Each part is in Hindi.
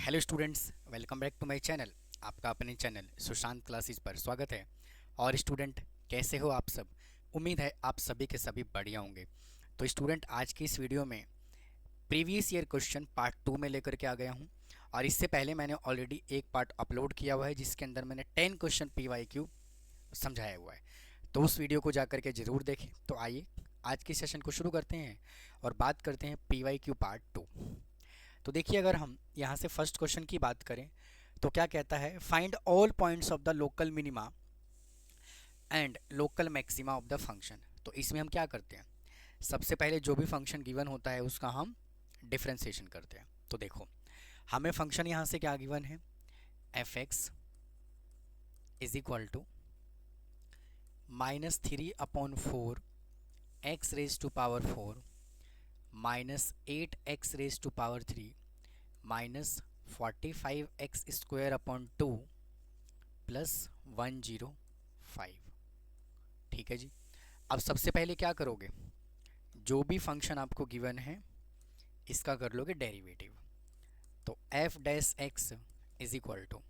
Hello students, welcome back to my channel. आपका अपने चैनल सुशांत क्लासेस पर स्वागत है। और स्टूडेंट, कैसे हो आप सब? उम्मीद है आप सभी के सभी बढ़िया होंगे। तो स्टूडेंट, आज की इस वीडियो में प्रीवियस ईयर क्वेश्चन पार्ट 2 में लेकर के आ गया हूं। और इससे पहले मैंने ऑलरेडी एक पार्ट अपलोड किया हुआ है जिसके अंदर मैंने 10 क्वेश्चन PYQ समझाया हुआ है। तो उस वीडियो को जाकर के ज़रूर देखें। तो आइए आज के सेशन को शुरू करते हैं और बात करते हैं PYQ पार्ट 2। तो देखिए, अगर हम यहाँ से फर्स्ट क्वेश्चन की बात करें तो क्या कहता है, find all points of the local minima and local maxima of the function. तो इसमें हम क्या करते हैं, सबसे पहले जो भी फंक्शन गिवन होता है उसका हम डिफ्रेंसिएशन करते हैं। तो देखो, हमें फंक्शन यहाँ से क्या गिवन है, f x is equal to -3/4 x raise to power 4 -8x⁻³ -45x² plus 105। ठीक है जी। अब सबसे पहले क्या करोगे, जो भी फंक्शन आपको गिवन है इसका कर लोगे डेरिवेटिव। तो f dash x is equal to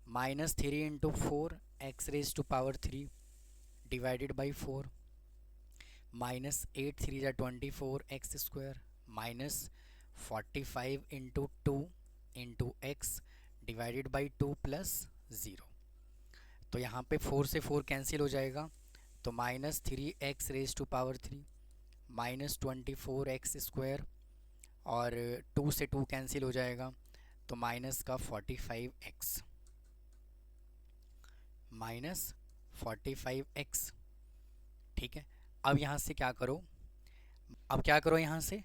-3 × 4 x⁻³ divided by 4 -8×3 = 24 x² -45 × 2 × x divided by 2 plus 0। तो यहाँ पे 4 से 4 कैंसिल हो जाएगा, तो -3x⁻³ -24x² और 2 से 2 कैंसिल हो जाएगा, तो -45x -45x। ठीक है। अब यहाँ से क्या करो, यहाँ से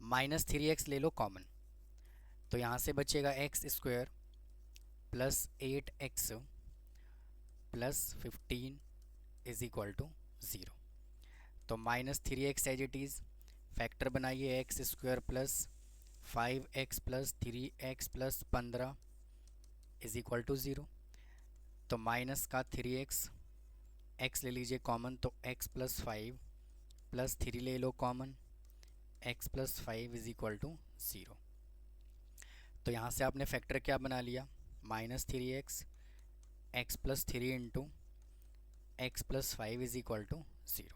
-3x ले लो कॉमन। तो यहाँ से बचेगा x² plus 8x plus 15 is equal to 0। तो -3x as it is, factor बनाइए x² plus 5x plus 3x प्लस 15 इज इक्वल टू 0। तो माइनस का 3x, x ले लीजिए कॉमन, तो x प्लस 5 प्लस 3 ले लो common, x plus 5 is equal to 0। तो यहाँ से आपने फैक्टर क्या बना लिया, -3x x plus 3 into x plus 5 is equal to 0।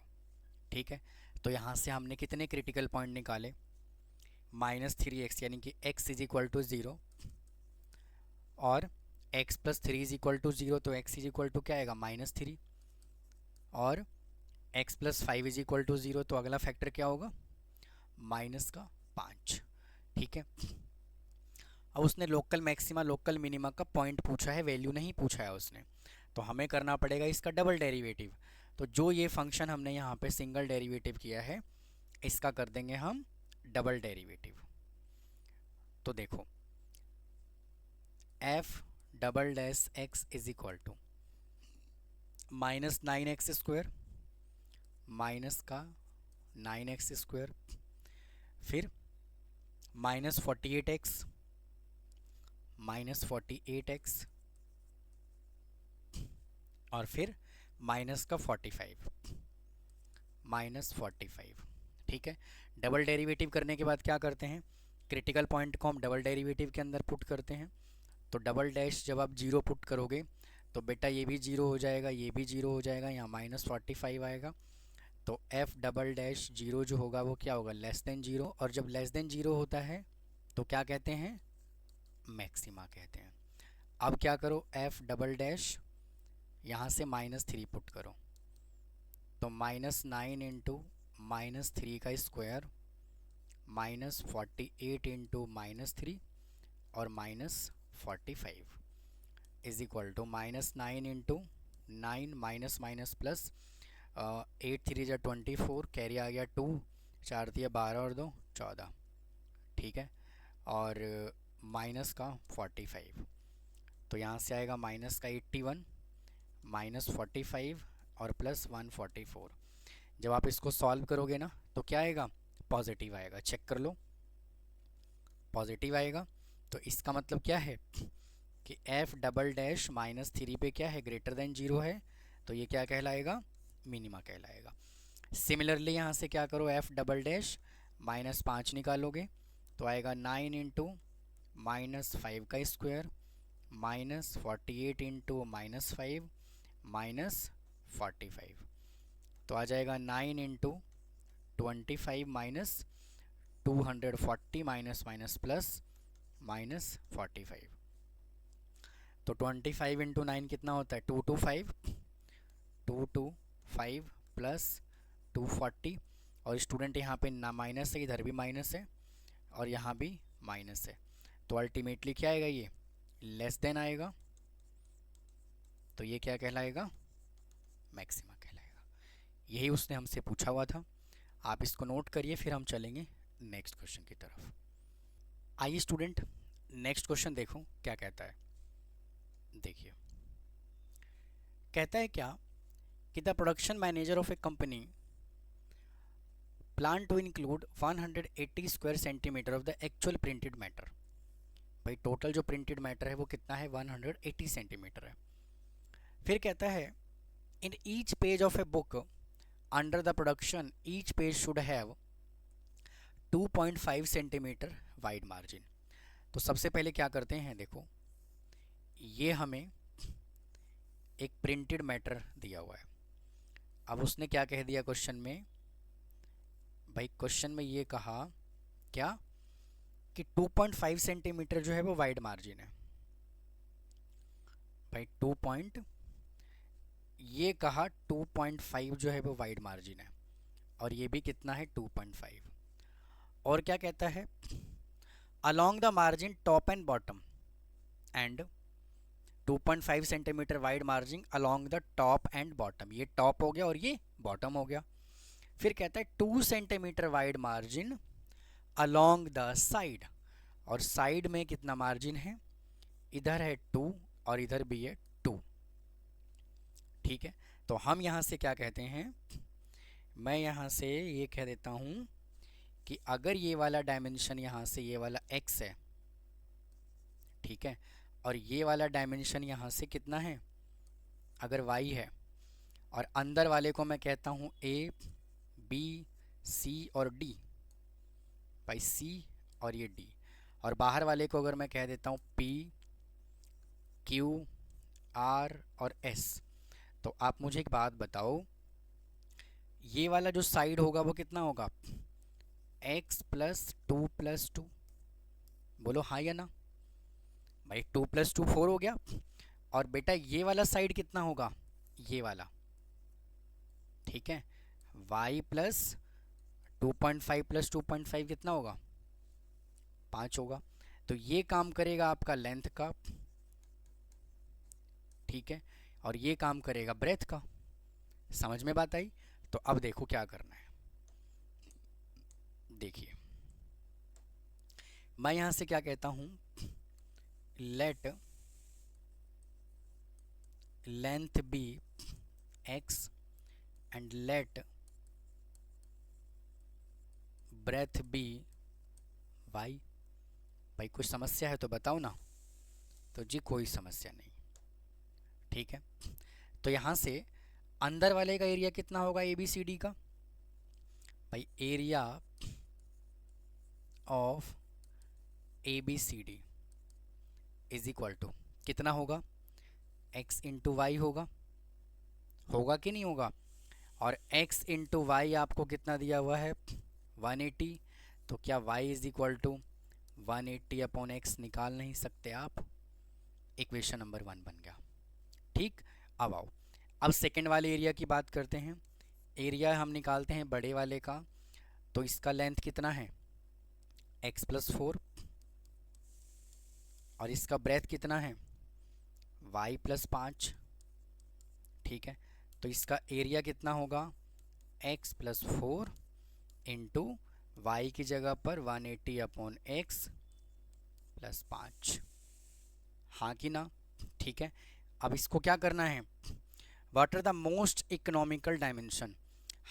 ठीक है। तो यहाँ से हमने कितने क्रिटिकल पॉइंट निकाले, -3x यानी कि x इज इक्वल टू 0 और x plus 3 is equal to 0, तो x इज इक्वल टू क्या आएगा, -3 और x plus 5 is equal to 0, तो अगला फैक्टर क्या होगा, -5। ठीक है। अब उसने लोकल मैक्सिमा लोकल मिनिमा का पॉइंट पूछा है, वैल्यू नहीं पूछा है उसने, तो हमें करना पड़ेगा इसका डबल डेरिवेटिव। तो जो ये फंक्शन हमने यहाँ पे सिंगल डेरिवेटिव किया है इसका कर देंगे हम डबल डेरिवेटिव। तो देखो, f double dash x is equal to -9x² minus का 9x², फिर -48x -48x और फिर माइनस का 45 -45। ठीक है। डबल डेरिवेटिव करने के बाद क्या करते हैं, क्रिटिकल पॉइंट को हम डबल डेरिवेटिव के अंदर पुट करते हैं। तो डबल डैश जब आप 0 पुट करोगे तो बेटा ये भी 0 हो जाएगा, ये भी 0 हो जाएगा, यहाँ -45 आएगा। तो एफ डबल डैश 0 जो होगा वो क्या होगा, लेस देन 0। और जब लेस देन 0 होता है तो क्या कहते हैं, मैक्सिमा कहते हैं। अब क्या करो, एफ डबल डैश यहाँ से -3 पुट करो, तो -9 इंटू -3 का स्क्वायर -48 इंटू -3 और -45 is equal to -9 into 9 minus minus plus 8×3 = 24, carry आ गया 2, 4 दिया 12 और 2 14। ठीक है। और माइनस का 45, तो यहाँ से आएगा माइनस का 81 -45 और प्लस 144। जब आप इसको सॉल्व करोगे ना तो क्या आएगा, पॉजिटिव आएगा। चेक कर लो, पॉजिटिव आएगा। तो इसका मतलब क्या है कि एफ डबल डैश -3 पे क्या है, ग्रेटर देन 0 है, तो ये क्या कहलाएगा, मिनिमा कहलाएगा। सिमिलरली यहाँ से क्या करो, एफ डबल डैश -5 निकालोगे तो आएगा 9 इंटू -5 का स्क्वायर -48 इंटू -5 -45, तो आ जाएगा 9 into 25 minus 240 minus minus plus -45। तो 25 इंटू 9 कितना होता है? 225 225 प्लस 240, और स्टूडेंट यहाँ पे ना माइनस है, इधर भी माइनस है और यहाँ भी माइनस है, तो अल्टीमेटली क्या आएगा? ये लेस देन आएगा, तो ये क्या कहलाएगा? मैक्सिमा कहलाएगा। यही उसने हमसे पूछा हुआ था। आप इसको नोट करिए, फिर हम चलेंगे नेक्स्ट क्वेश्चन की तरफ। आइए स्टूडेंट, नेक्स्ट क्वेश्चन देखो क्या कहता है। देखिए, कहता है क्या कि the production manager of a company plan to include 180 square centimetre of the actual printed matter. भाई टोटल जो प्रिंटेड मैटर है वो कितना है? 180 सेंटीमीटर है। फिर कहता है in each page of a book under the production each page should have 2.5 centimetre wide margin. तो सबसे पहले क्या करते हैं, देखो ये हमें एक प्रिंटेड मैटर दिया हुआ है। अब उसने क्या कह दिया क्वेश्चन में? भाई क्वेश्चन में ये कहा क्या कि 2.5 सेंटीमीटर जो है वो वाइड मार्जिन है। भाई ये कहा 2.5 जो है वो वाइड मार्जिन है, और ये भी कितना है? 2.5। और क्या कहता है? Along the margin top and bottom and 2.5 centimetre wide margin along the top and bottom. ये टॉप हो गया और ये बॉटम हो गया। फिर कहता है 2 centimetre wide margin along the side, और साइड में कितना मार्जिन है? इधर है 2 और इधर भी है 2। ठीक है, तो हम यहाँ से क्या कहते हैं? मैं यहाँ से ये कह देता हूँ कि अगर ये वाला डायमेंशन यहाँ से ये वाला x है, ठीक है, और ये वाला डायमेंशन यहाँ से कितना है? अगर y है, और अंदर वाले को मैं कहता हूँ a b c और d, भाई c और ये d, और बाहर वाले को अगर मैं कह देता हूँ p q r और s, तो आप मुझे एक बात बताओ, ये वाला जो साइड होगा वो कितना होगा? x प्लस 2 प्लस 2, बोलो हाँ या ना? भाई 2 प्लस 2 4 हो गया। और बेटा ये वाला साइड कितना होगा? ये वाला, ठीक है, y प्लस 2.5 प्लस 2.5 कितना होगा? 5 होगा। तो ये काम करेगा आपका लेंथ का, ठीक है, और ये काम करेगा ब्रेथ का। समझ में बात आई? तो अब देखो क्या करना है। देखिए, मैं यहां से क्या कहता हूं? Let length be x and let breadth be y। भाई कुछ समस्या है तो बताओ ना। तो जी कोई समस्या नहीं, ठीक है। तो यहाँ से अंदर वाले का एरिया कितना होगा ABCD का? भाई area of ABCD is equal to कितना होगा? x इंटू वाई होगा कि नहीं होगा? और x इंटू वाई आपको कितना दिया हुआ है? 180। तो क्या y is equal to 180 upon x निकाल नहीं सकते आप? इक्वेशन नंबर 1 बन गया। ठीक, अब आओ, अब सेकेंड वाले एरिया की बात करते हैं। एरिया हम निकालते हैं बड़े वाले का, तो इसका लेंथ कितना है? x प्लस 4, और इसका ब्रेथ कितना है? y प्लस 5, ठीक है। तो इसका एरिया कितना होगा? x प्लस 4 इंटू वाई की जगह पर 180 अपॉन x प्लस 5, हाँ कि ना? ठीक है, अब इसको क्या करना है? What are the most economical dimension.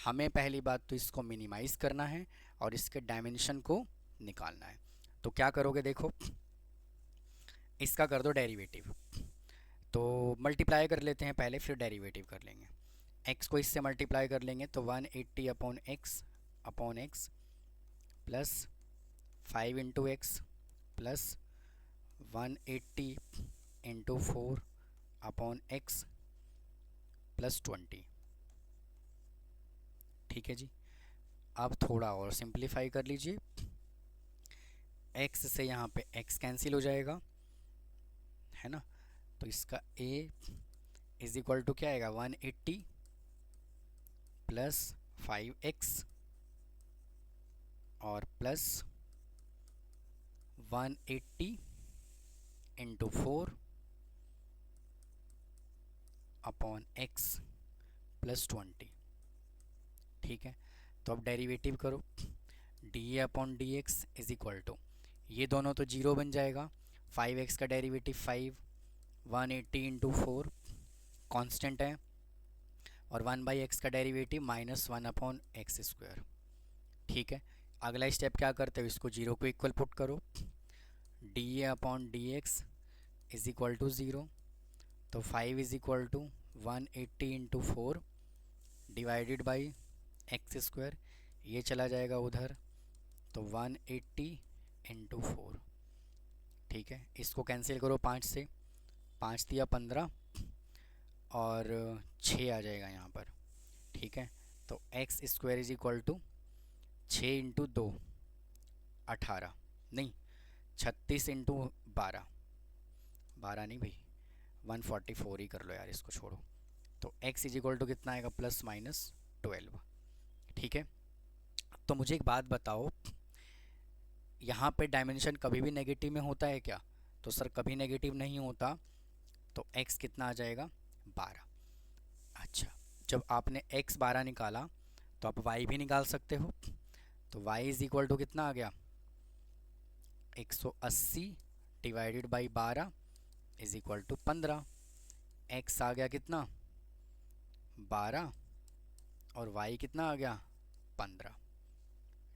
हमें पहली बात तो इसको मिनिमाइज करना है और इसके डायमेंशन को निकालना है। तो क्या करोगे? देखो, इसका कर दो डेरिवेटिव। तो मल्टीप्लाई कर लेते हैं पहले, फिर डेरिवेटिव कर लेंगे। x को इससे मल्टीप्लाई कर लेंगे तो 180 upon x plus 5 into x plus 180 into 4 upon x plus 20। ठीक है जी। अब थोड़ा और सिंप्लीफाई कर लीजिए, x से यहाँ पे x कैंसिल हो जाएगा, है ना। तो इसका a इज इक्वल टू क्या आएगा, 180 प्लस 5x और plus 180 into 4 upon x plus 20। ठीक है, तो अब डेरिवेटिव करो, d upon d x is equal to, ये दोनों तो जीरो बन जाएगा, 5x का डेरिवेटिव 5, 180 इंटू 4 कॉन्स्टेंट है, और 1/x का डेरिवेटिव -1 अपॉन एक्स स्क्वायर। ठीक है, अगला स्टेप क्या करते हो, इसको जीरो को इक्वल पुट करो, d upon d x is equal to zero. तो 5 is equal to 180 into 4 divided by x square, ये चला जाएगा उधर, तो 180 इंटू 4। ठीक है, इसको कैंसिल करो 5 से, 5 दिया 15 और 6 आ जाएगा यहाँ पर। ठीक है, तो x square is equal to 6 into 2 18, नहीं 36 इंटू 12, 12 नहीं भाई 144 ही कर लो यार, इसको छोड़ो। तो x इज इक्वल टू कितना आएगा, +/12। ठीक है, तो मुझे एक बात बताओ, यहाँ पे डायमेंशन कभी भी नेगेटिव में होता है क्या? तो सर कभी नेगेटिव नहीं होता, तो x कितना आ जाएगा, 12। अच्छा, जब आपने x 12 निकाला तो आप y भी निकाल सकते हो, तो y इज इक्वल टू कितना आ गया, 180 divided by 12 is equal to 15। x आ गया कितना, 12, और y कितना आ गया, 15।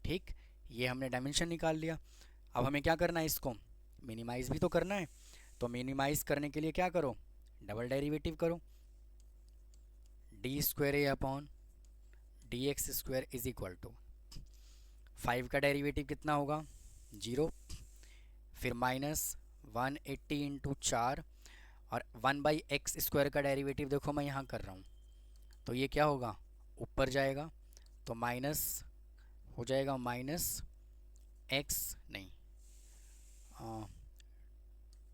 ठीक, ये हमने डायमेंशन निकाल लिया। अब हमें क्या करना है, इसको मिनिमाइज़ भी तो करना है, तो मिनिमाइज़ करने के लिए क्या करो, डबल डेरिवेटिव करो, d square a upon d x square is equal to 5 का डेरिवेटिव कितना होगा, 0, फिर -180 इंटू 4, और 1/x स्क्वायर का डेरिवेटिव देखो मैं यहाँ कर रहा हूँ, तो ये क्या होगा, ऊपर जाएगा, तो माइनस हो जाएगा -x नहीं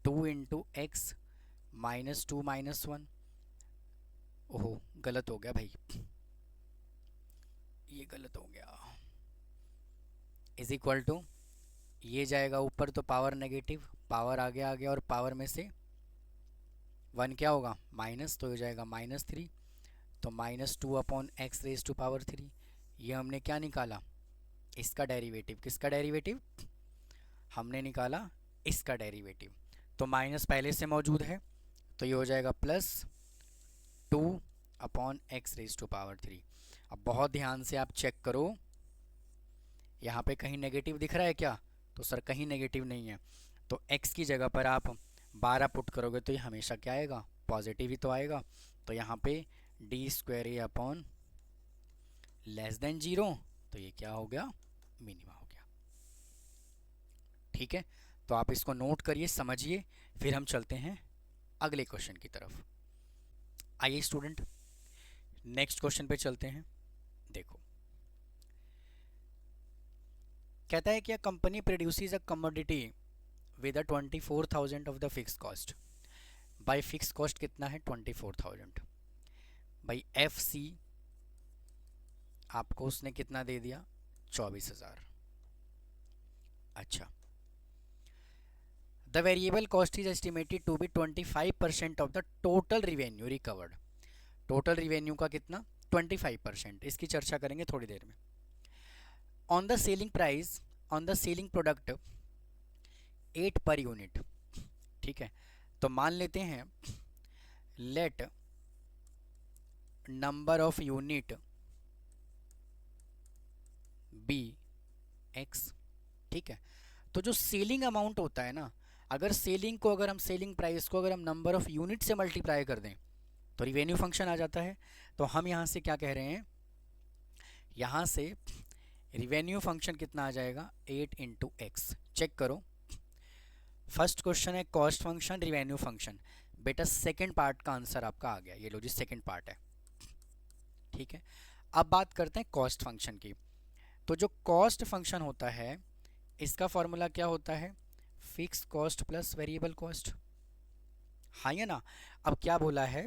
2 इंटू एक्स -2 -1, ओहो गलत हो गया भाई, ये गलत हो गया, इज इक्वल टू, ये जाएगा ऊपर तो पावर नेगेटिव, पावर आगे आ गया, और पावर में से 1 क्या होगा, माइनस, तो हो जाएगा -3, तो -2 upon x raise to power 3। ये हमने क्या निकाला, इसका डेरिवेटिव, किसका डेरिवेटिव, हमने निकाला इसका डेरिवेटिव, तो माइनस पहले से मौजूद है, तो ये हो जाएगा +2 upon x raise to power 3। अब बहुत ध्यान से आप चेक करो, यहाँ पे कहीं नेगेटिव दिख रहा है क्या, तो सर कहीं नेगेटिव नहीं है, तो x की जगह पर आप 12 पुट करोगे तो ये हमेशा क्या आएगा, पॉजिटिव ही तो आएगा, तो यहाँ पे डी स्क्वायर ए अपॉन <0, तो ये क्या हो गया, मिनिमा हो गया। ठीक है, तो आप इसको नोट करिए, समझिए, फिर हम चलते हैं अगले क्वेश्चन की तरफ। आइए स्टूडेंट, नेक्स्ट क्वेश्चन पे चलते हैं। देखो, कहता है कि a company produces a commodity with a 24,000 of the fix cost, by fix cost कितना है, 24,000, बाई FC आपको उसने कितना दे दिया, 24,000। अच्छा, the variable cost is estimated to be 25% of the total revenue recovered, total revenue का कितना, 25%, इसकी चर्चा करेंगे थोड़ी देर में। On the selling price on the selling product 8 per unit. ठीक है, तो मान लेते हैं, let number of unit be x। ठीक है, तो जो सेलिंग अमाउंट होता है ना, अगर सेलिंग को, अगर हम सेलिंग प्राइस को अगर हम नंबर ऑफ यूनिट से मल्टीप्लाई कर दें तो रिवेन्यू फंक्शन आ जाता है। तो हम यहाँ से क्या कह रहे हैं, यहाँ से रिवेन्यू फंक्शन कितना आ जाएगा, 8 इंटू एक्स। चेक करो, फर्स्ट क्वेश्चन है कॉस्ट फंक्शन रिवेन्यू फंक्शन। बेटा सेकंड पार्ट का आंसर आपका आ गया, ये लो जी सेकंड पार्ट है। ठीक है, अब बात करते हैं कॉस्ट फंक्शन की। तो जो कॉस्ट फंक्शन होता है इसका फॉर्मूला क्या होता है, fix cost plus variable cost. हाँ या ना। अब क्या बोला है,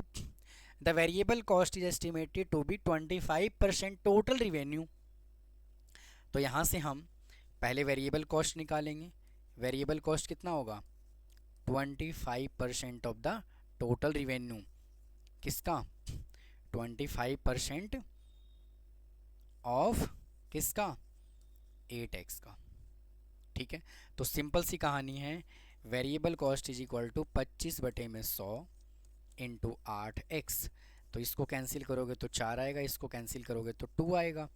the variable cost is estimated to be 25% total revenue. तो यहाँ से हम पहले वेरिएबल कॉस्ट निकालेंगे। वेरिएबल कॉस्ट कितना होगा, 25% ऑफ द टोटल रिवेन्यू। किसका, 25% ऑफ किसका, 8x का। ठीक है, तो सिंपल सी कहानी है, variable cost is equal to 25/100 into 8x। तो इसको कैंसिल करोगे तो 4 आएगा, इसको कैंसिल करोगे तो 2 आएगा।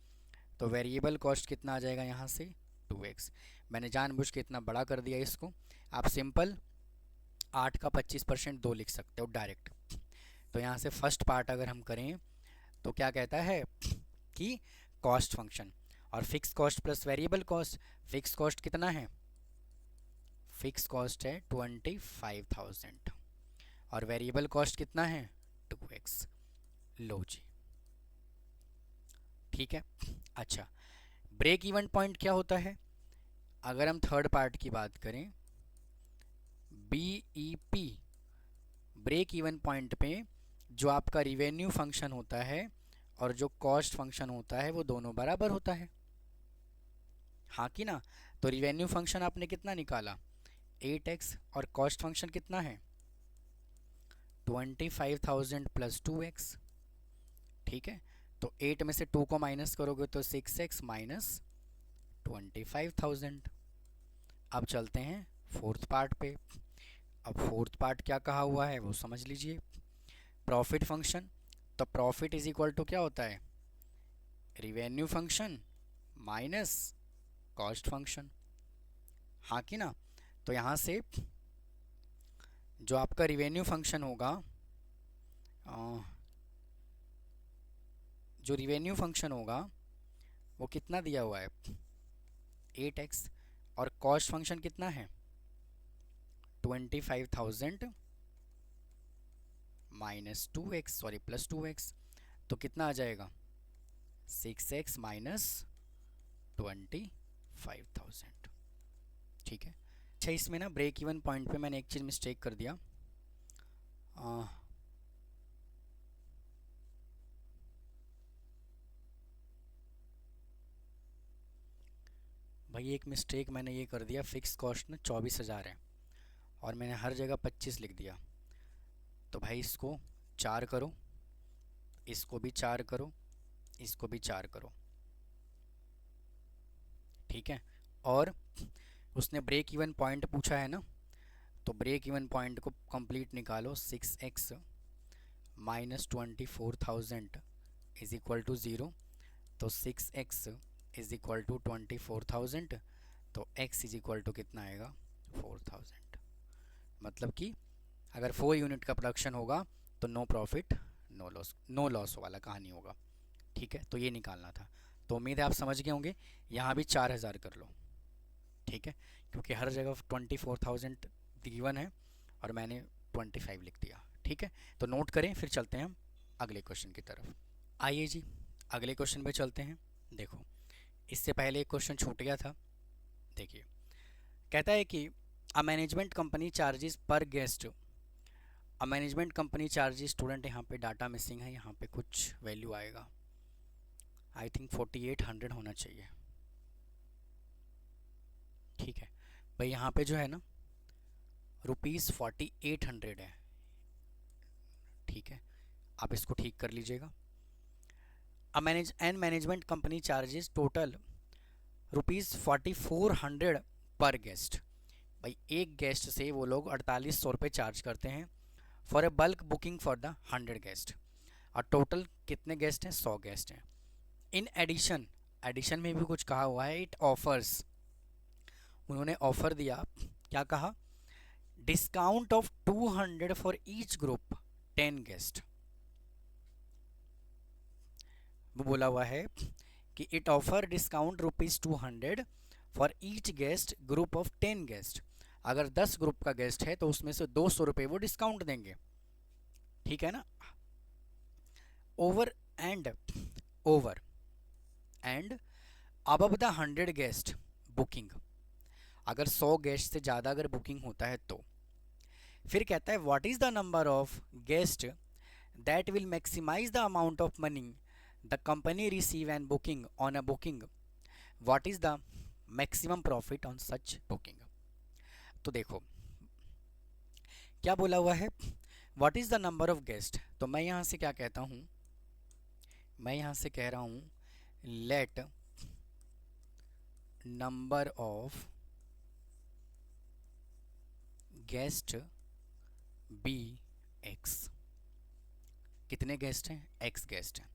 तो वेरिएबल कॉस्ट कितना आ जाएगा यहाँ से, 2x। मैंने जानबूझ के इतना बड़ा कर दिया इसको, आप सिंपल 8 का 25% 2 लिख सकते हो डायरेक्ट। तो यहाँ से फर्स्ट पार्ट अगर हम करें तो क्या कहता है कि कॉस्ट फंक्शन और fix cost plus variable cost. Fix cost कितना है, फिक्स कॉस्ट है 25,000 और वेरिएबल कॉस्ट कितना है, 2x। लो जी, ठीक है। अच्छा, ब्रेक इवन पॉइंट क्या होता है, अगर हम थर्ड पार्ट की बात करें, BEP, ब्रेक इवन पॉइंट पे जो आपका रिवेन्यू फंक्शन होता है और जो कॉस्ट फंक्शन होता है वो दोनों बराबर होता है। हाँ कि ना। तो रिवेन्यू फंक्शन आपने कितना निकाला, 8x, और कॉस्ट फंक्शन कितना है, 25,000 प्लस 2x। ठीक है, तो 8 में से 2 को माइनस करोगे तो 6x माइनस 25,000। अब चलते हैं फोर्थ पार्ट पे। अब फोर्थ पार्ट क्या कहा हुआ है वो समझ लीजिए, प्रॉफिट फंक्शन। तो प्रॉफिट इज इक्वल टू क्या होता है, revenue function minus cost function. हाँ कि ना। तो यहाँ से जो आपका रिवेन्यू फंक्शन होगा, जो रिवेन्यू फंक्शन होगा वो कितना दिया हुआ है, 8x, और कॉस्ट फंक्शन कितना है, 25,000 minus 2x, sorry plus 2x। तो कितना आ जाएगा, 6x माइनस 25,000। ठीक है। अच्छा, इसमें ना ब्रेक इवन पॉइंट पे मैंने एक चीज़ मिस्टेक कर दिया। भाई एक मिस्टेक मैंने ये कर दिया, फिक्स कॉस्ट ना 24,000 है और मैंने हर जगह 25 लिख दिया। तो भाई इसको 4 करो, इसको भी 4 करो, इसको भी 4 करो। ठीक है, और उसने ब्रेक इवन पॉइंट पूछा है ना, तो ब्रेक इवन पॉइंट को कंप्लीट निकालो। 6x minus 24,000 is equal to 0। तो 6x इज इक्वल टू 24,000, तो x इज इक्वल टू कितना आएगा, 4,000। मतलब कि अगर 4 यूनिट का प्रोडक्शन होगा तो no profit no loss, no loss वाला कहानी होगा। ठीक है, तो ये निकालना था। तो उम्मीद है आप समझ गए होंगे। यहाँ भी 4,000 कर लो। ठीक है, क्योंकि हर जगह 24,000 गिवन है और मैंने 25 लिख दिया। ठीक है, तो नोट करें, फिर चलते हैं हम अगले क्वेश्चन की तरफ। आइए जी अगले क्वेश्चन पे चलते हैं। देखो, इससे पहले एक क्वेश्चन छूट गया था। देखिए, कहता है कि अ मैनेजमेंट कंपनी चार्जेस पर guest, a management company charges, student यहाँ पे डाटा मिसिंग है, यहाँ पे कुछ वैल्यू आएगा, आई थिंक 4800 होना चाहिए। ठीक है भाई, यहाँ पे जो है ना ₹4800 है। ठीक है, आप इसको ठीक कर लीजिएगा। मैनेजमेंट कंपनी चार्जेस टोटल ₹4400 पर गेस्ट। भाई एक गेस्ट से वो लोग 4800 रुपये चार्ज करते हैं for a bulk booking for the 100 guest. और टोटल कितने गेस्ट हैं, 100 गेस्ट हैं। इन एडिशन, एडिशन में भी कुछ कहा हुआ है, इट ऑफर्स, उन्होंने ऑफर दिया, क्या कहा, discount of 200 for each group 10 guest. वो बोला हुआ है कि it offer discount ₹200 for each guest group of 10 guest. अगर 10 ग्रुप का गेस्ट है तो उसमें से 200 रुपये वो डिस्काउंट देंगे, ठीक है ना। Over and over and above the 100 guest booking, अगर 100 गेस्ट से ज़्यादा अगर बुकिंग होता है तो फिर कहता है what is the number of guest that will maximise the amount of money the company receive and booking on a booking, what is the maximum profit on such booking. तो देखो क्या बोला हुआ है, what is the number of guest, तो मैं यहाँ से क्या कहता हूँ, मैं यहाँ से कह रहा हूँ let number of guest be x, कितने गेस्ट हैं, एक्स गेस्ट हैं।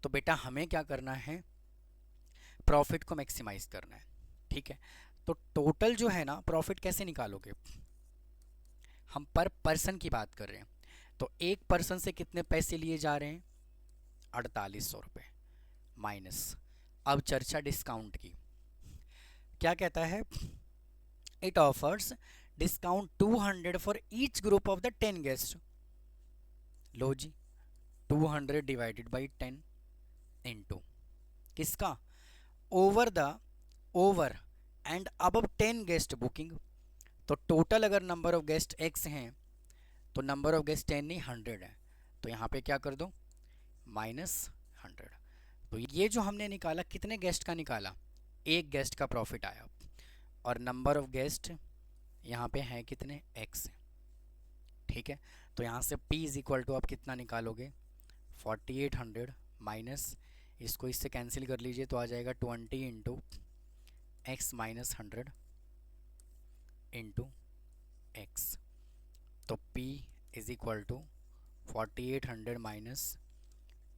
तो बेटा हमें क्या करना है, प्रॉफिट को मैक्सिमाइज करना है, ठीक है। तो टोटल जो है ना प्रॉफिट कैसे निकालोगे, हम पर पर्सन की बात कर रहे हैं, तो एक पर्सन से कितने पैसे लिए जा रहे हैं, 4800 रुपये माइनस, अब चर्चा डिस्काउंट की, क्या कहता है, it offers discount 200 for each group of the 10 guest, लो जी 200 डिवाइडेड बाई 10 इंटू किसका, over and above 10 guest booking, तो टोटल अगर नंबर ऑफ गेस्ट x हैं तो नंबर ऑफ गेस्ट 10 नहीं 100 है, तो यहाँ पे क्या कर दो -100। तो ये जो हमने निकाला कितने गेस्ट का निकाला, एक गेस्ट का प्रॉफिट आया, और नंबर ऑफ गेस्ट यहाँ पे हैं कितने, x है, ठीक है। तो यहाँ से p इज इक्वल टू आप कितना निकालोगे 4800 माइनस इसको इससे कैंसिल कर लीजिए तो आ जाएगा 20 into x minus 100 into x, तो p is equal to 4800 minus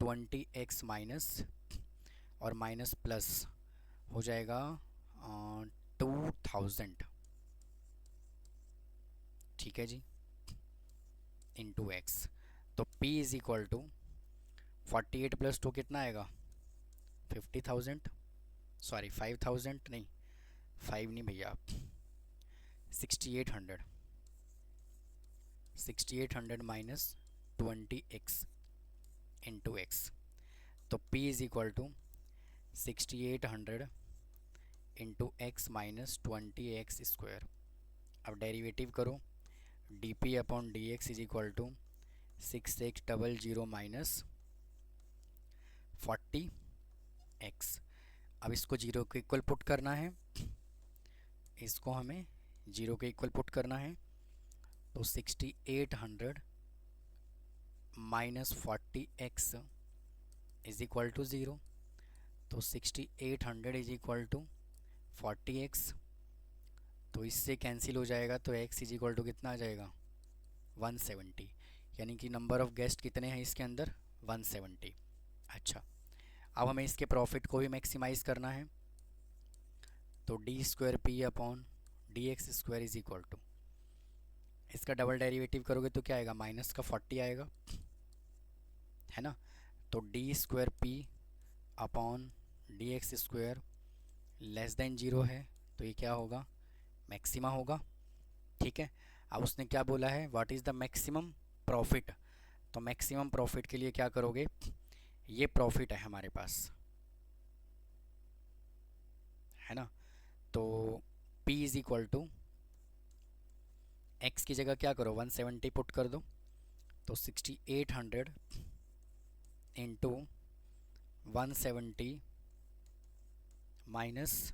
20x minus और माइनस प्लस हो जाएगा 2000, ठीक है जी, इंटू एक्स। तो p is equal to 48 plus 2 कितना आएगा 50,000, सॉरी 5000 नहीं, 5 नहीं भैया 6800 माइनस 20x इंटू एक्स, तो p is equal to 6800 into x minus 20x square. अब डेरिवेटिव करो, dp upon dx is equal to 6600 minus 40x। अब इसको जीरो के इक्वल पुट करना है, इसको हमें जीरो के इक्वल पुट करना है, तो 6800 minus 40x is equal to 0, तो 6800 इज इक्वल टू 40x, तो इससे कैंसिल हो जाएगा, तो x इज इक्वल टू कितना आ जाएगा 170, यानी कि नंबर ऑफ गेस्ट कितने हैं इसके अंदर 170। अच्छा अब हमें इसके प्रॉफिट को भी मैक्सिमाइज करना है, तो d square p upon d x square is equal to, इसका डबल डेरिवेटिव करोगे तो क्या आएगा माइनस का 40 आएगा, है ना। तो d square p upon d x square less than 0 है, तो ये क्या होगा मैक्सिमा होगा, ठीक है। अब उसने क्या बोला है what is the maximum profit, तो मैक्सिमम प्रॉफिट के लिए क्या करोगे, ये प्रॉफिट है हमारे पास, है ना। तो P is equal to x की जगह क्या करो 170 पुट कर दो, तो 6800 इंटू 170 माइनस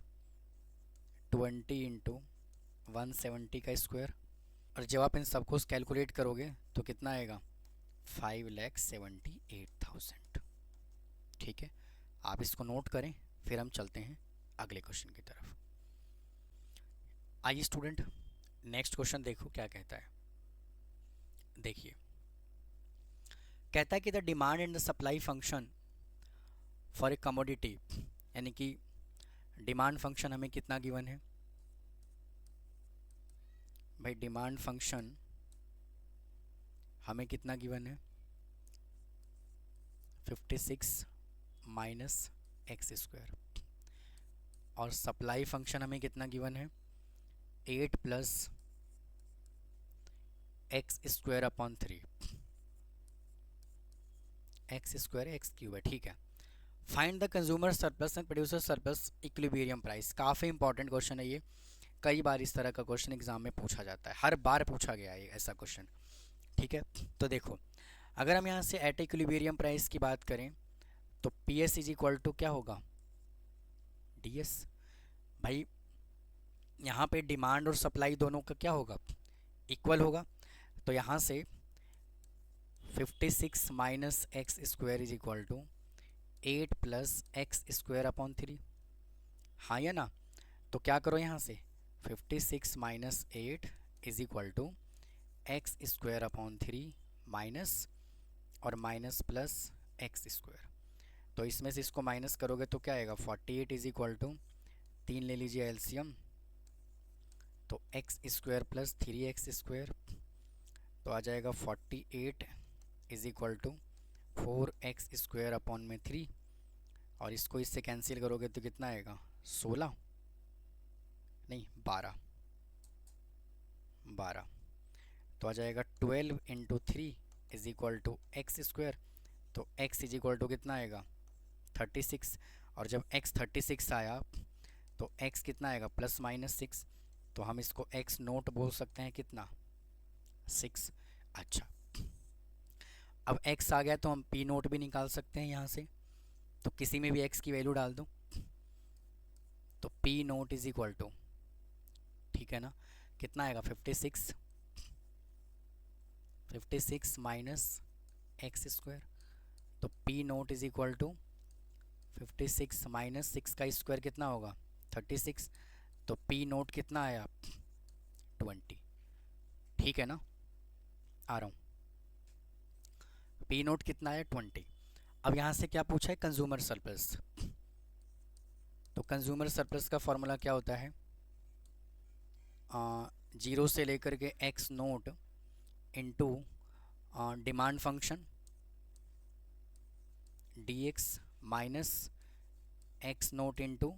20 इंटू 170 का स्क्वायर, और जब आप इन सबको कैलकुलेट करोगे तो कितना आएगा 5,78,000, ठीक है। आप इसको नोट करें, फिर हम चलते हैं अगले क्वेश्चन की तरफ। आइए स्टूडेंट नेक्स्ट क्वेश्चन देखो क्या कहता है, देखिए कहता है कि the demand and the supply function for a commodity, यानी कि डिमांड फंक्शन हमें कितना गिवन है भाई, डिमांड फंक्शन हमें कितना गिवन है 56 माइनस एक्स स्क्वायर, और सप्लाई फंक्शन हमें कितना गिवन है 8 plus x square upon 3, x square x cube है, ठीक है। Find the consumer surplus and producer surplus equilibrium price. काफ़ी इंपॉर्टेंट क्वेश्चन है ये, कई बार इस तरह का क्वेश्चन एग्जाम में पूछा जाता है, हर बार पूछा गया है ऐसा क्वेश्चन, ठीक है। तो देखो, अगर हम यहाँ से एट इक्विलिब्रियम प्राइस की बात करें तो p s is equal to क्या होगा, डी एस। भाई यहाँ पे डिमांड और सप्लाई दोनों का क्या होगा, इक्वल होगा। तो यहाँ से 56 minus x square is equal to 8 plus x square upon 3, हाँ या ना। तो क्या करो यहाँ से 56 minus 8 is equal to x square upon 3 minus और माइनस प्लस एक्स स्क्वायर। तो इसमें से इसको माइनस करोगे तो क्या आएगा 48 इज इक्वल टू 3 ले लीजिए एलसीएम, तो x square plus 3x square, तो आ जाएगा 48 is equal to 4x square upon में 3, और इसको इससे कैंसिल करोगे तो कितना आएगा 16, नहीं 12, तो आ जाएगा 12 into 3 is equal to x square. तो x इज इक्वल टू कितना आएगा 36, और जब x 36 आया तो x कितना आएगा प्लस माइनस 6, तो हम इसको x नोट बोल सकते हैं कितना 6। अच्छा, अब x आ गया तो हम p नोट भी निकाल सकते हैं यहाँ से, तो किसी में भी x की वैल्यू डाल दो, तो p naught is equal to, ठीक है ना, कितना आएगा 56 माइनस एक्स स्क्वायर, तो p naught is equal to 56 minus 6 का स्क्वायर कितना होगा 36, तो p नोट कितना आया 20, ठीक है ना, आ रहा हूँ, p नोट कितना है 20। अब यहाँ से क्या पूछा है कंज्यूमर सरप्लस, तो कंज्यूमर सरप्लस का फॉर्मूला क्या होता है, 0 से लेकर के x naught into demand function dx minus x naught into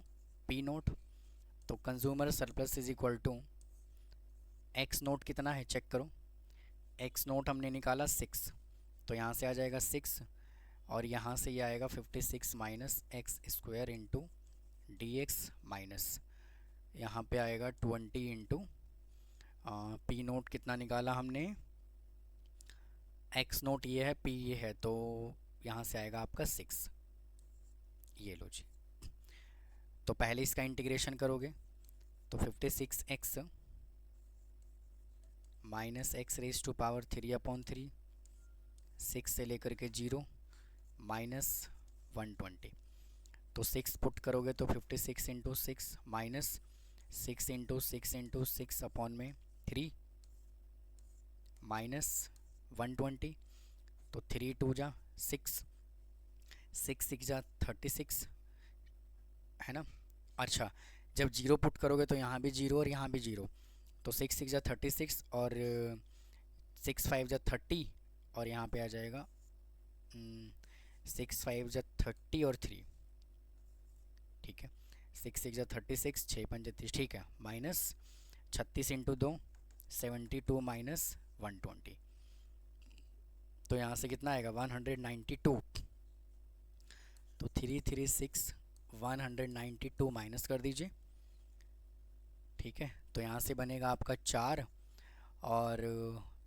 p naught. तो consumer surplus is equal to x naught कितना है चेक करो, x नोट हमने निकाला 6, तो यहाँ से आ जाएगा 6, और यहाँ से ये आएगा 56 minus x square into d x minus यहाँ पे आएगा 20 इंटू पी नोट कितना निकाला हमने, एक्स नोट ये है, पी ये है, तो यहाँ से आएगा आपका 6, ये लो जी। तो पहले इसका इंटीग्रेशन करोगे तो 56x minus x raise to power 3 upon 3, 6 से लेकर के 0 माइनस 120, तो 6 पुट करोगे तो 56 into 6 minus 6 into 6 into 6 upon में 3 माइनस 120, तो 3 2 जा 6, 6 6 जा 36, है ना। अच्छा, जब 0 पुट करोगे तो यहाँ भी 0 और यहाँ भी 0, तो 6 6 जा 36 और 6 5 जा 30, और यहाँ पे आ जाएगा 6 5 जा 30 और 3, ठीक है, 6 6 जा 36, 6 5 30, ठीक है, माइनस 36 इंटू 2 72 माइनस 120, तो यहाँ से कितना आएगा 192, तो 336 192 माइनस कर दीजिए, ठीक है। तो यहाँ से बनेगा आपका 4, और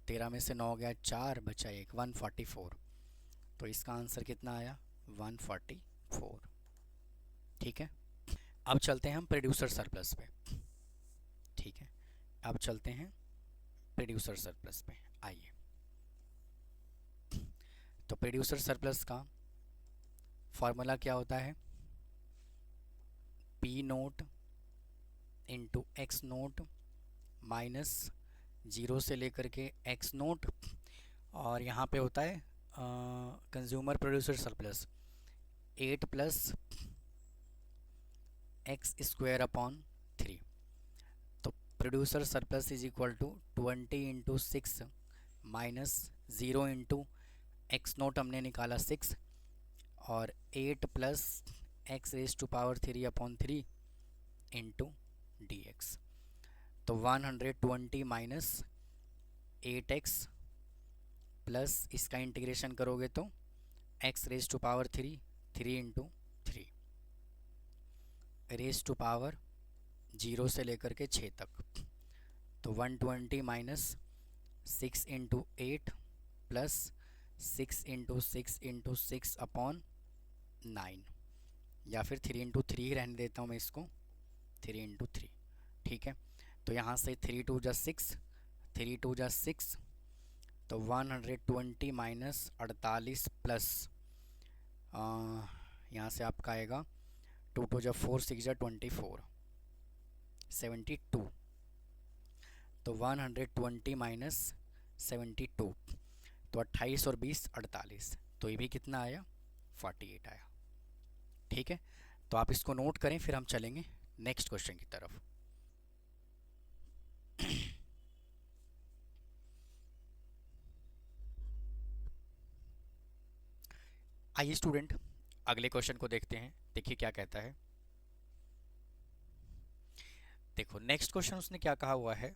13 में से 9 गया 4, बचा 1 144, तो इसका आंसर कितना आया 144, ठीक है। अब चलते हैं हम प्रोड्यूसर सरप्लस पे, ठीक है, अब चलते हैं प्रोड्यूसर सरप्लस पे, आइए। तो प्रोड्यूसर सरप्लस का फॉर्मूला क्या होता है, P note into x note minus 0 से लेकर के एक्स नोट, और यहाँ पे होता है consumer producer surplus 8 plus x square upon 3, तो producer surplus is equal to 20 into 6 minus 0 into x naught हमने निकाला 6, और 8 plus x raise to power 3 upon 3 into d x, तो 120 माइनस 8x प्लस इसका इंटीग्रेशन करोगे तो x raise to power 3, 3 into 3 raise to power 0 से लेकर के 6 तक, तो 120 minus 6 into 8 plus 6 into 6 into 6 upon 9, या फिर 3 इंटू 3 ही रहने देता हूँ मैं इसको, 3 इंटू 3। ठीक है, तो यहाँ से 3 2 जा 6, 3 2 जा 6, तो 120 माइनस 48 प्लस यहाँ से आपका आएगा 2 2 जा 4, 6 जा 24, 72, तो 120 माइनस 72, तो 28 और 20 48, तो ये भी कितना आया 48 आया। ठीक है, तो आप इसको नोट करें, फिर हम चलेंगे नेक्स्ट क्वेश्चन की तरफ। आइए स्टूडेंट अगले क्वेश्चन को देखते हैं, देखिए क्या कहता है। देखो नेक्स्ट क्वेश्चन उसने क्या कहा हुआ है,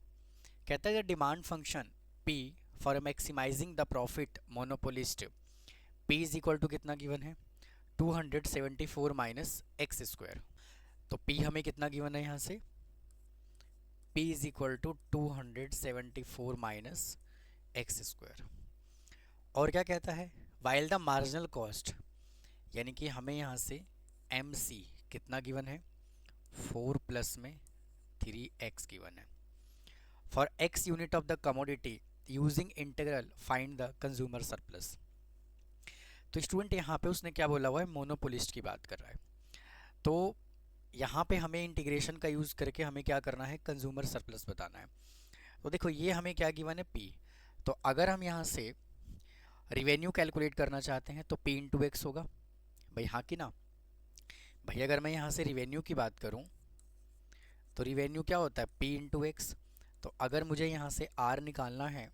कहता है demand function P for maximising the profit monopolist P is equal to कितना गिवन है 274 माइनस एक्स स्क्वायर। तो P हमें कितना गिवन है यहाँ से, P is equal to 274 minus x square. और क्या कहता है, वाइल द मार्जिनल कॉस्ट, यानी कि हमें यहाँ से MC कितना गिवन है 4 प्लस में 3x गिवन है। For x unit of the commodity using integral find the consumer surplus. तो स्टूडेंट यहाँ पे उसने क्या बोला हुआ है, मोनोपोलिस्ट की बात कर रहा है। तो यहाँ पे हमें इंटीग्रेशन का यूज़ करके हमें क्या करना है, कंज्यूमर सरप्लस बताना है। तो देखो ये हमें क्या गिवन है P, तो अगर हम यहाँ से रिवेन्यू कैलकुलेट करना चाहते हैं तो P इंटू एक्स होगा भाई, हाँ कि ना भाई। अगर मैं यहाँ से रिवेन्यू की बात करूँ तो रिवेन्यू क्या होता है P इंटू एक्स। तो अगर मुझे यहाँ से R निकालना है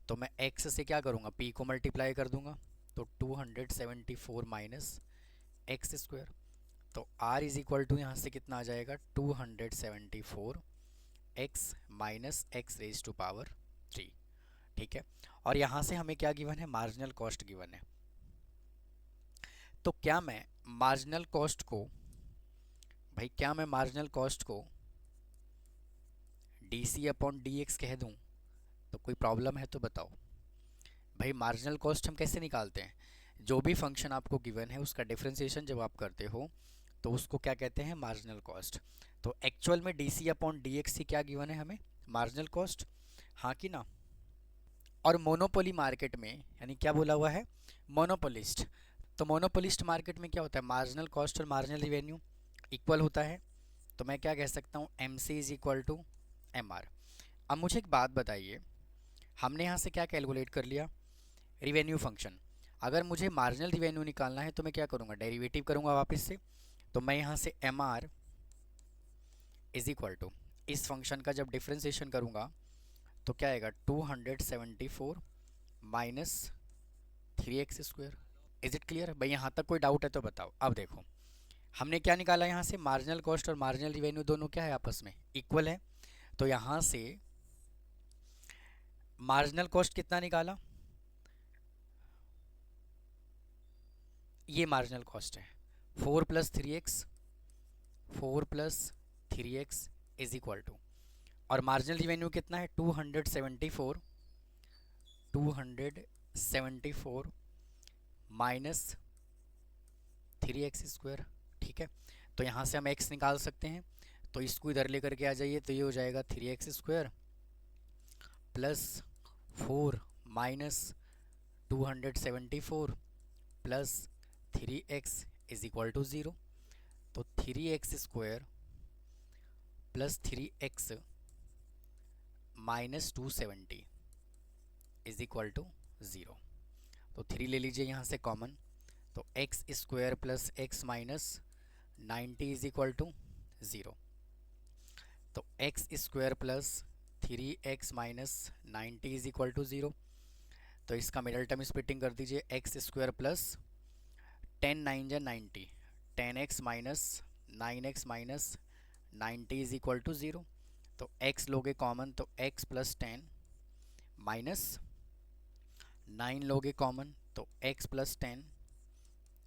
तो मैं x से क्या करूँगा, P को मल्टीप्लाई कर दूंगा, तो 274 माइनस एक्स स्क्वायर। तो R इज इक्वल टू यहाँ से कितना आ जाएगा 274 x minus x raise to power 3। ठीक है, और यहाँ से हमें क्या गिवन है, मार्जिनल कॉस्ट गिवन है। तो क्या मैं मार्जिनल कॉस्ट को भाई, क्या मैं मार्जिनल कॉस्ट को DC अपॉन DX कह दूं, तो कोई प्रॉब्लम है तो बताओ भाई। मार्जिनल कॉस्ट हम कैसे निकालते हैं, जो भी फंक्शन आपको गिवन है उसका डिफरेंशिएशन जब आप करते हो तो उसको क्या कहते हैं, मार्जिनल कॉस्ट। तो एक्चुअल में DC अपॉन DX क्या गिवन है हमें, मार्जिनल कॉस्ट, हाँ कि ना। और मोनोपोली मार्केट में यानी क्या बोला हुआ है, मोनोपोलिस्ट। तो मोनोपोलिस्ट मार्केट में क्या होता है, मार्जिनल कॉस्ट और मार्जिनल रिवेन्यू इक्वल होता है। तो मैं क्या कह सकता हूँ, MC is equal to MR। अब मुझे एक बात बताइए, हमने यहाँ से क्या कैलकुलेट कर लिया, रिवेन्यू फंक्शन। अगर मुझे मार्जिनल रिवेन्यू निकालना है तो मैं क्या करूँगा, डेरिवेटिव करूँगा वापस से। तो मैं यहाँ से MR इज इक्वल टू इस फंक्शन का जब डिफ्रेंसिएशन करूँगा तो क्या आएगा 274 minus 3x square. Is it clear भाई, यहाँ तक कोई डाउट है तो बताओ। अब देखो हमने क्या निकाला यहाँ से, मार्जिनल कॉस्ट और मार्जिनल रिवेन्यू दोनों क्या है, आपस में इक्वल है। तो यहाँ से मार्जिनल कॉस्ट कितना निकाला, ये मार्जिनल कॉस्ट है 4 plus 3x, 4 plus 3x is equal to, और मार्जिनल रिवेन्यू कितना है 274, 274 माइनस 3x स्क्वायर। ठीक है, तो यहाँ से हम x निकाल सकते हैं, तो इसको इधर लेकर के आ जाइए, तो ये हो जाएगा 3x square plus 4 minus 274 plus 3x is equal to 0। तो 3x square plus 3x minus 270 is equal to 0। तो 3 ले लीजिए यहाँ से कॉमन, तो x square plus x minus 90 is equal to 0। तो x square plus 3x minus 90 is equal to 0। तो इसका मिडल टर्म स्प्लिटिंग कर दीजिए, x स्क्वायर प्लस 10 9 जा 90, 10x minus 9x minus 90 is equal to 0। तो x लोगे कॉमन, तो x प्लस 10 माइनस 9 लोगे कॉमन तो x plus 10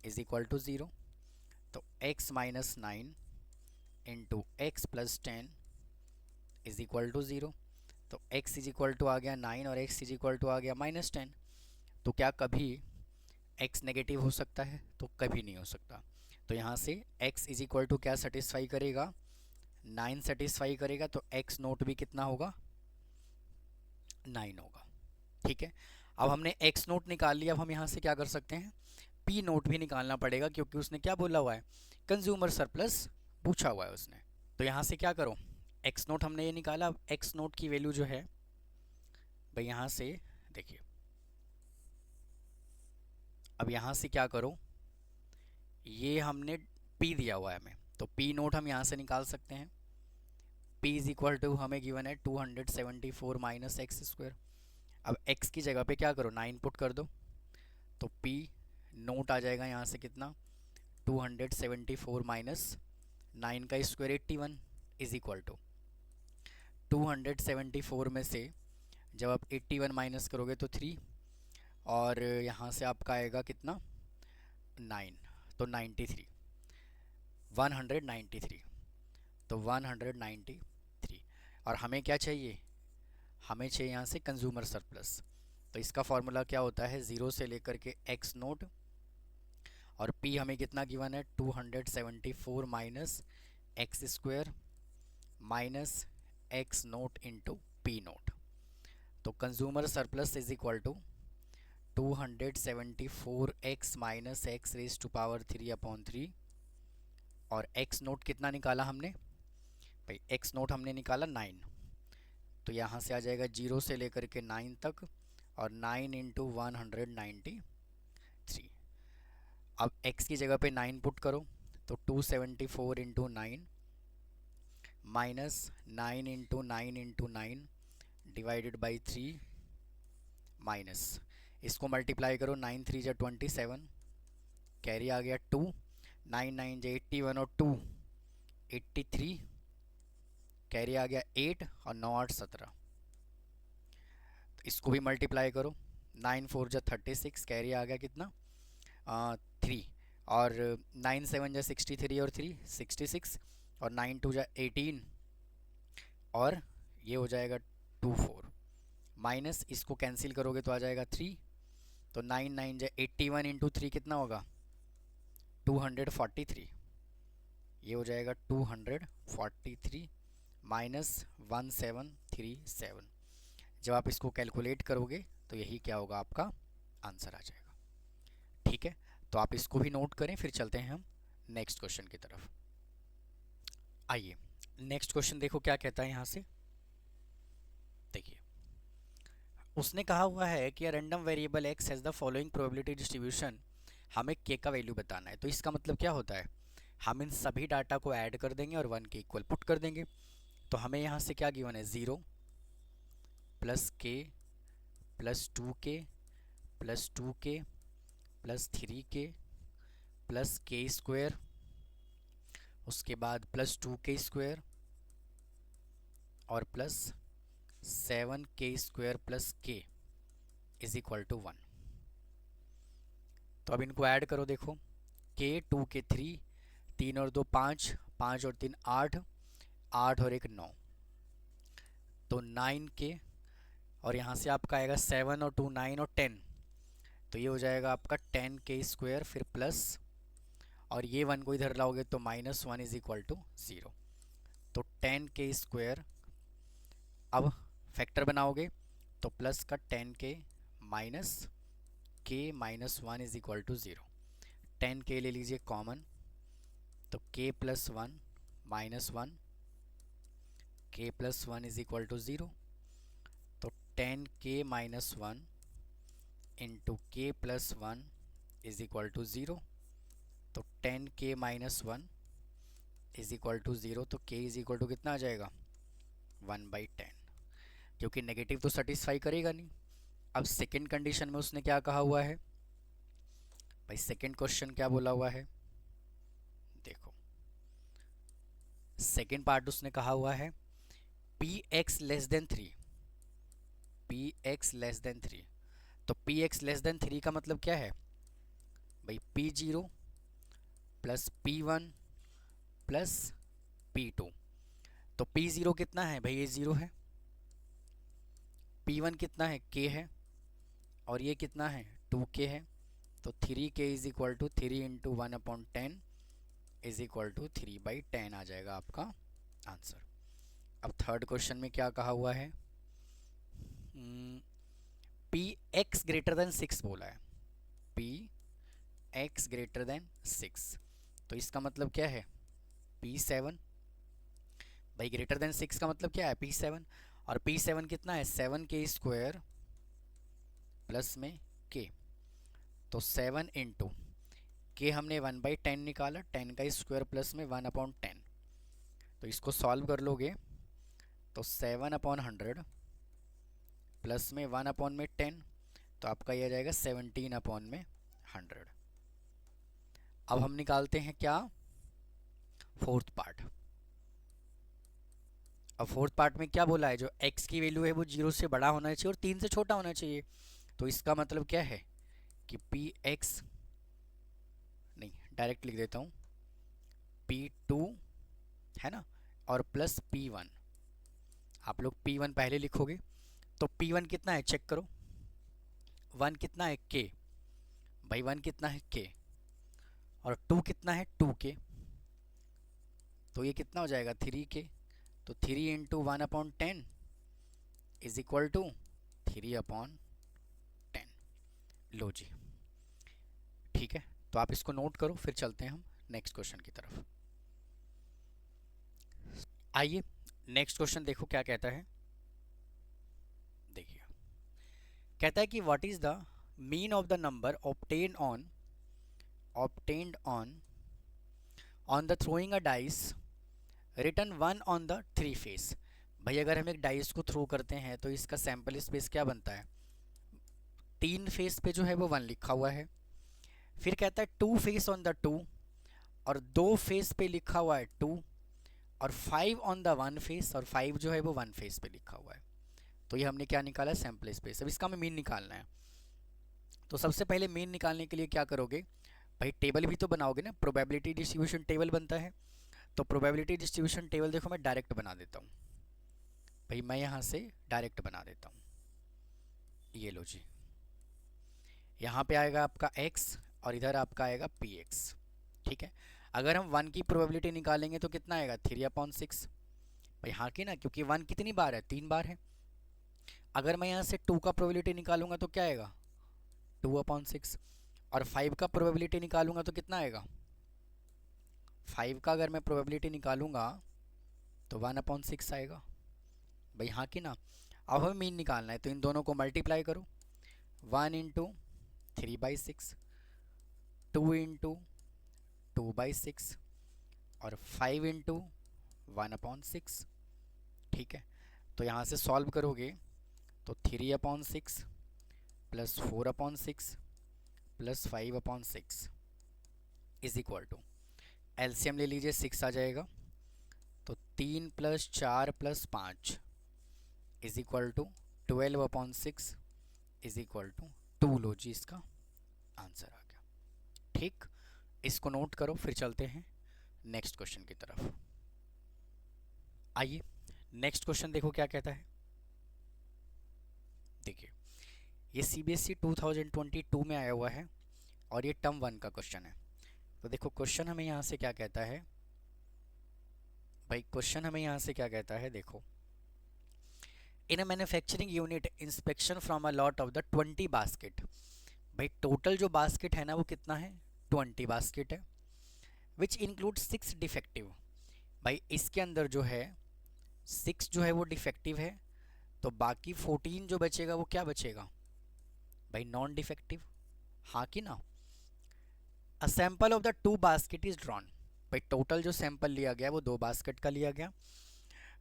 is equal to 0। तो x minus 9 into x plus 10 is equal to 0। तो x इज इक्वल टू आ गया 9 और x इज इक्वल टू आ गया माइनस 10। तो क्या कभी x नेगेटिव हो सकता है? तो कभी नहीं हो सकता। तो यहाँ से x इज इक्वल टू क्या सेटिस्फाई करेगा? 9 सेटिस्फाई करेगा। तो x नोट भी कितना होगा? 9 होगा। ठीक है, अब हमने x नोट निकाल लिया। अब हम यहाँ से क्या कर सकते हैं? p नोट भी निकालना पड़ेगा, क्योंकि उसने क्या बोला हुआ है? कंज्यूमर सरप्लस पूछा हुआ है उसने। तो यहाँ से क्या करो, x नोट हमने ये निकाला। अब x नोट की वैल्यू जो है भाई यहाँ से देखिए, अब यहाँ से क्या करो, ये हमने p दिया हुआ है हमें, तो p नोट हम यहाँ से निकाल सकते हैं। p इज इक्वल टू हमें गिवन है 274 माइनस एक्स स्क्वायर। अब x की जगह पे क्या करो, 9 पुट कर दो। तो p नोट आ जाएगा यहाँ से कितना, 274 माइनस 9 का स्क्वायर 81 इज इक्वल टू 274 में से जब आप 81 माइनस करोगे तो 3, और यहाँ से आपका आएगा कितना, 9, तो 93, 193। तो 193, और हमें क्या चाहिए? हमें चाहिए यहाँ से कंज्यूमर सरप्लस। तो इसका फॉर्मूला क्या होता है, 0 से लेकर के x नोट, और p हमें कितना गिवन है, 274 minus x square minus x naught into p naught. तो consumer surplus is equal to 274x minus x raise to power 3/3, और x नोट कितना निकाला हमने भाई? x नोट हमने निकाला 9। तो यहाँ से आ जाएगा 0 से लेकर के 9 तक, और 9 इंटू 193। अब x की जगह पे 9 पुट करो, तो 274 into 9 minus 9 into 9 into 9 divided by 3, minus इसको मल्टीप्लाई करो, 9 3 जा 27, कैरी आ गया 2, 9 9 जा 81 और 2 83, कैरी आ गया 8 और 9 8 17। तो इसको भी मल्टीप्लाई करो, 9 4 जा 36, कैरी आ गया कितना, 3, और 9 7 जा 63 और 3 66, और 9 2 जा 18, और ये हो जाएगा 2 4, माइनस इसको कैंसिल करोगे तो आ जाएगा 3। तो 9 9 जा 81 इंटू 3 कितना होगा, 243। ये हो जाएगा 243 माइनस 1737। जब आप इसको कैलकुलेट करोगे तो यही क्या होगा, आपका आंसर आ जाएगा। ठीक है, तो आप इसको भी नोट करें, फिर चलते हैं हम नेक्स्ट क्वेश्चन की तरफ। आइए नेक्स्ट क्वेश्चन देखो क्या कहता है यहाँ से। देखिए, उसने कहा हुआ है कि random variable x has the following probability distribution. हमें के का वैल्यू बताना है। तो इसका मतलब क्या होता है, हम इन सभी डाटा को ऐड कर देंगे और 1 के इक्वल पुट कर देंगे। तो हमें यहाँ से क्या गिवन है, 0 plus k plus 2k plus 2k plus 3k plus k square, उसके बाद प्लस 2k स्क्वायर और plus 7k square plus k is equal to 1। तो अब इनको ऐड करो, देखो k 2k 3, 3 और 2 5, 5 और 3 8, 8 और 1 9, तो 9k, और यहाँ से आपका आएगा 7 और 2 9 और 10, तो ये हो जाएगा आपका 10k स्क्वायर, फिर प्लस, और ये 1 को इधर लाओगे तो -1 इज इक्वल टू 0। तो 10k स्क्वायर, अब फैक्टर बनाओगे तो प्लस का 10k minus k minus 1 is equal to 0। 10k ले लीजिए कॉमन, तो k plus 1 minus 1, k plus 1 is equal to 0। तो 10k minus 1 into k plus 1 is equal to 0। तो 10k minus 1 is equal to 0, तो k इज इक्वल टू कितना आ जाएगा, 1/10, क्योंकि नेगेटिव तो सेटिस्फाई करेगा नहीं। अब सेकंड कंडीशन में उसने क्या कहा हुआ है भाई, सेकंड क्वेश्चन क्या बोला हुआ है, देखो सेकंड पार्ट उसने कहा हुआ है p x less than 3, P x less than 3। तो पी एक्स लेस देन 3 का मतलब क्या है भाई, P0 plus P1 plus P2। तो P0 कितना है भाई, ये 0 है, P1 कितना है, K है, और ये कितना है 2K है। तो 3K is equal to 3 into 1/10 is equal to 3/10 आ जाएगा आपका आंसर। अब थर्ड क्वेश्चन में क्या कहा हुआ है, पी एक्स ग्रेटर देन 6 बोला है, पी एक्स ग्रेटर देन 6। तो इसका मतलब क्या है P7। भाई ग्रेटर देन 6 का मतलब क्या है P7, और P7 कितना है 7K² प्लस में K। तो 7 इंटू K हमने 1/10 निकाला, 10 का स्क्वायर प्लस में 1/10। तो इसको सॉल्व कर लोगे तो 7/100 प्लस में 1/10, तो आपका ये आ जाएगा 17/100। अब हम निकालते हैं क्या, फोर्थ पार्ट। अब फोर्थ पार्ट में क्या बोला है, जो x की वैल्यू है वो 0 से बड़ा होना चाहिए और 3 से छोटा होना चाहिए। तो इसका मतलब क्या है कि पी एक्स, नहीं डायरेक्ट लिख देता हूँ, P2 है ना, और प्लस P1। आप लोग P1 पहले लिखोगे, तो P1 कितना है चेक करो, 1 कितना है K, भाई 1 कितना है K, और 2 कितना है 2K। तो ये कितना हो जाएगा 3K। तो 3 इंटू 1/10 इज इक्वल टू 3/10। लो जी, ठीक है, तो आप इसको नोट करो, फिर चलते हैं हम नेक्स्ट क्वेश्चन की तरफ। आइए नेक्स्ट क्वेश्चन देखो क्या कहता है। देखिए कहता है कि what is the mean of the number obtained on the throwing a dice return 1 on the 3 face. भाई अगर हम एक डाइस को थ्रो करते हैं तो इसका सैंपल स्पेस क्या बनता है, 3 फेस पे जो है वो 1 लिखा हुआ है। फिर कहता है 2 फेस ऑन द 2, और 2 फेस पे लिखा हुआ है 2, और 5 ऑन द 1 फेस, और 5 जो है वो 1 फेस पे लिखा हुआ है। तो ये हमने क्या निकाला, सैंपल स्पेस। अब इसका हमें मीन निकालना है। तो सबसे पहले मीन निकालने के लिए क्या करोगे भाई, टेबल भी तो बनाओगे ना, प्रोबेबिलिटी डिस्ट्रीब्यूशन टेबल बनता है। तो प्रोबेबिलिटी डिस्ट्रीब्यूशन टेबल देखो मैं डायरेक्ट बना देता हूँ भाई, मैं यहाँ से डायरेक्ट बना देता हूँ। ये लो जी, यहाँ पे आएगा आपका x और इधर आपका आएगा px, ठीक है। अगर हम 1 की प्रोबेबिलिटी निकालेंगे तो कितना आएगा 3/6 भाई, हाँ की ना, क्योंकि 1 कितनी बार है 3 बार है। अगर मैं यहाँ से 2 का प्रोबेबिलिटी निकालूंगा तो क्या आएगा 2/6, और 5 का प्रोबेबिलिटी निकालूंगा तो कितना आएगा 5 का अगर मैं प्रोबेबिलिटी निकालूंगा तो 1/6 आएगा भाई, हाँ कि ना। अब हमें मीन निकालना है, तो इन दोनों को मल्टीप्लाई करो, 1 इंटू 3/6, 2 इंटू 2/6, और 5 इंटू 1/6, ठीक है। तो यहाँ से सॉल्व करोगे तो 3/6 plus 4/6 plus 5/6 is equal to, LCM ले लीजिए 6 आ जाएगा, तो 3 plus 4 plus 5 is equal to 12/6 is equal to 2। लो जी, इसका आंसर आ गया, ठीक। इसको नोट करो, फिर चलते हैं नेक्स्ट क्वेश्चन की तरफ। आइए नेक्स्ट क्वेश्चन देखो क्या कहता है। देखिए ये सीबीएसई 2022 में आया हुआ है और ये टर्म 1 का क्वेश्चन है। तो देखो क्वेश्चन हमें यहाँ से क्या कहता है भाई, क्वेश्चन हमें यहाँ से क्या कहता है, देखो in a manufacturing unit inspection from a lot of the 20 basket. भाई टोटल जो बास्केट है ना वो कितना है 20 बास्केट है, विच इंक्लूड 6 डिफेक्टिव। भाई इसके अंदर जो है 6 जो है वो डिफेक्टिव है, तो बाकी 14 जो बचेगा वो क्या बचेगा भाई नॉन डिफेक्टिव, हाँ कि ना। A sample of the 2 basket is drawn. भाई टोटल जो सैंपल लिया गया वो 2 बास्केट का लिया गया,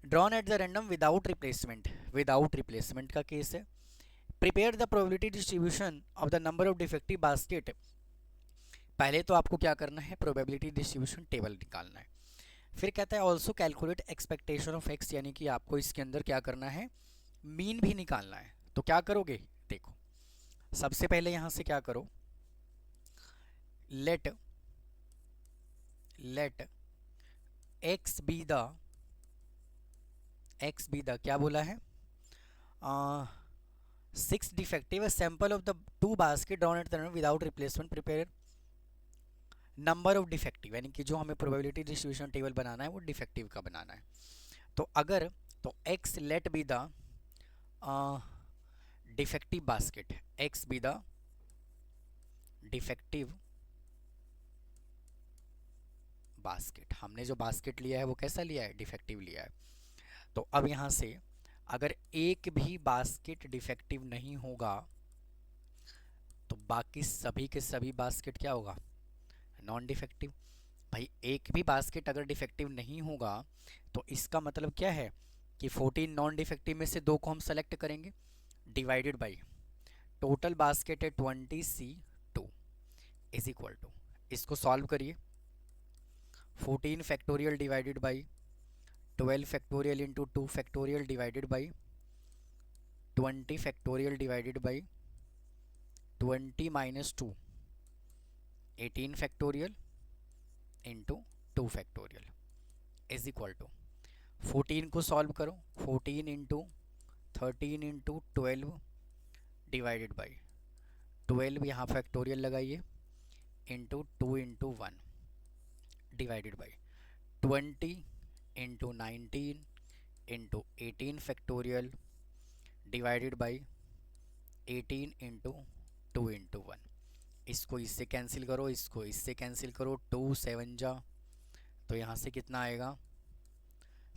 drawn at the random without replacement, without replacement का केस है। Prepare the probability distribution of the number of defective basket. पहले तो आपको क्या करना है, प्रोबेबिलिटी डिस्ट्रीब्यूशन टेबल निकालना है। फिर कहता है also calculate expectation of x, यानी कि आपको इसके अंदर क्या करना है मीन भी निकालना है। तो क्या करोगे, देखो सबसे पहले यहाँ से क्या करो, लेट एक्स बी द क्या बोला है, 6 defective sample of the 2 basket drawn at the without replacement prepare number of defective, यानी कि जो हमें प्रोबेबिलिटी डिस्ट्रीब्यूशन टेबल बनाना है वो डिफेक्टिव का बनाना है। तो अगर तो x let be the defective basket, x be the defective basket, हमने जो बास्केट लिया है वो कैसा लिया है, डिफेक्टिव लिया है। तो अब यहाँ से अगर एक भी बास्केट डिफेक्टिव नहीं होगा तो बाकी सभी के सभी बास्केट क्या होगा, नॉन डिफेक्टिव। भाई एक भी बास्केट अगर डिफेक्टिव नहीं होगा तो इसका मतलब क्या है कि 14 नॉन डिफेक्टिव में से 2 को हम सेलेक्ट करेंगे, डिवाइडेड बाई टोटल बास्केट है 20C2 इज इक्वल टू, इसको सॉल्व करिए, 14 factorial divided by 12 factorial into 2 factorial divided by 20 factorial divided by 20 minus 2 18 factorial into 2 factorial is equal to 14 को सॉल्व करो, 14 इंटू 13 इंटू 12 डिवाइडेड बाई 12 यहाँ फैक्टोरियल लगाइए into 2 into 1 divided by 20 into 19 into 18 factorial divided by 18 into 2 into 1। इसको इससे कैंसिल करो, इसको इससे कैंसिल करो, 2 7 जा, तो यहाँ से कितना आएगा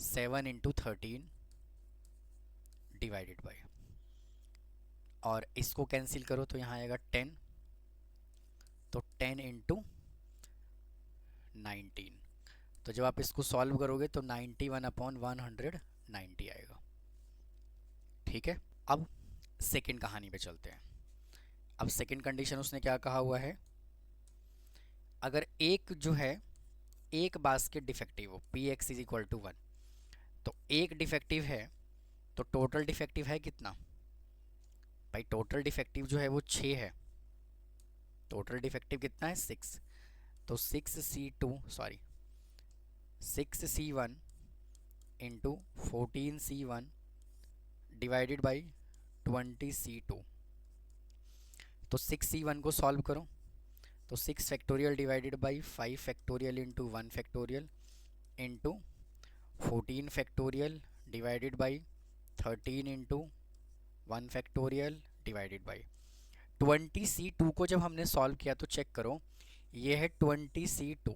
7 इंटू 13 डिवाइडेड बाई, और इसको कैंसिल करो तो यहाँ आएगा 10, तो 10 इंटू 19, तो जब आप इसको सॉल्व करोगे तो 91 अपॉन 190 आएगा। ठीक है, अब सेकंड कहानी पे चलते हैं। अब सेकंड कंडीशन उसने क्या कहा हुआ है, अगर एक जो है एक बास्केट डिफेक्टिव हो, p x is equal to 1, तो एक डिफेक्टिव है तो टोटल डिफेक्टिव है कितना, भाई टोटल डिफेक्टिव जो है वो 6 है, टोटल डिफेक्टिव कितना है 6, तो 6C1 into 14C1 divided by 20C2, तो 6C1 को सॉल्व करो, तो 6 factorial divided by 5 factorial into 1 factorial into 14 factorial divided by 13 into 1 factorial divided by 20C2 को जब हमने सॉल्व किया तो चेक करो ये है 20C2,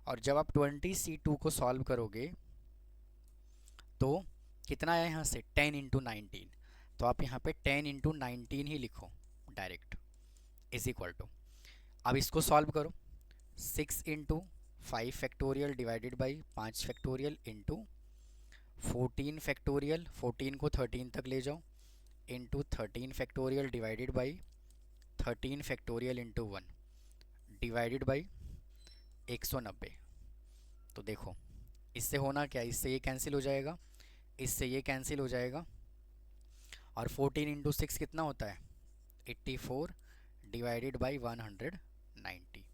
और जब आप 20C2 को सॉल्व करोगे तो कितना आया यहाँ से 10 इंटू 19, तो आप यहाँ पे 10 इंटू 19 ही लिखो डायरेक्ट इज इक्वल टू, अब इसको सॉल्व करो, 6 into 5 factorial divided by 5 factorial into 14 factorial, 14 को 13 तक ले जाओ into 13 factorial divided by 13 factorial into 1 divided by 190। तो देखो इससे होना क्या, इससे ये कैंसिल हो जाएगा, इससे ये कैंसिल हो जाएगा, और 14 इंटू 6 कितना होता है 84 डिवाइडेड बाई 190।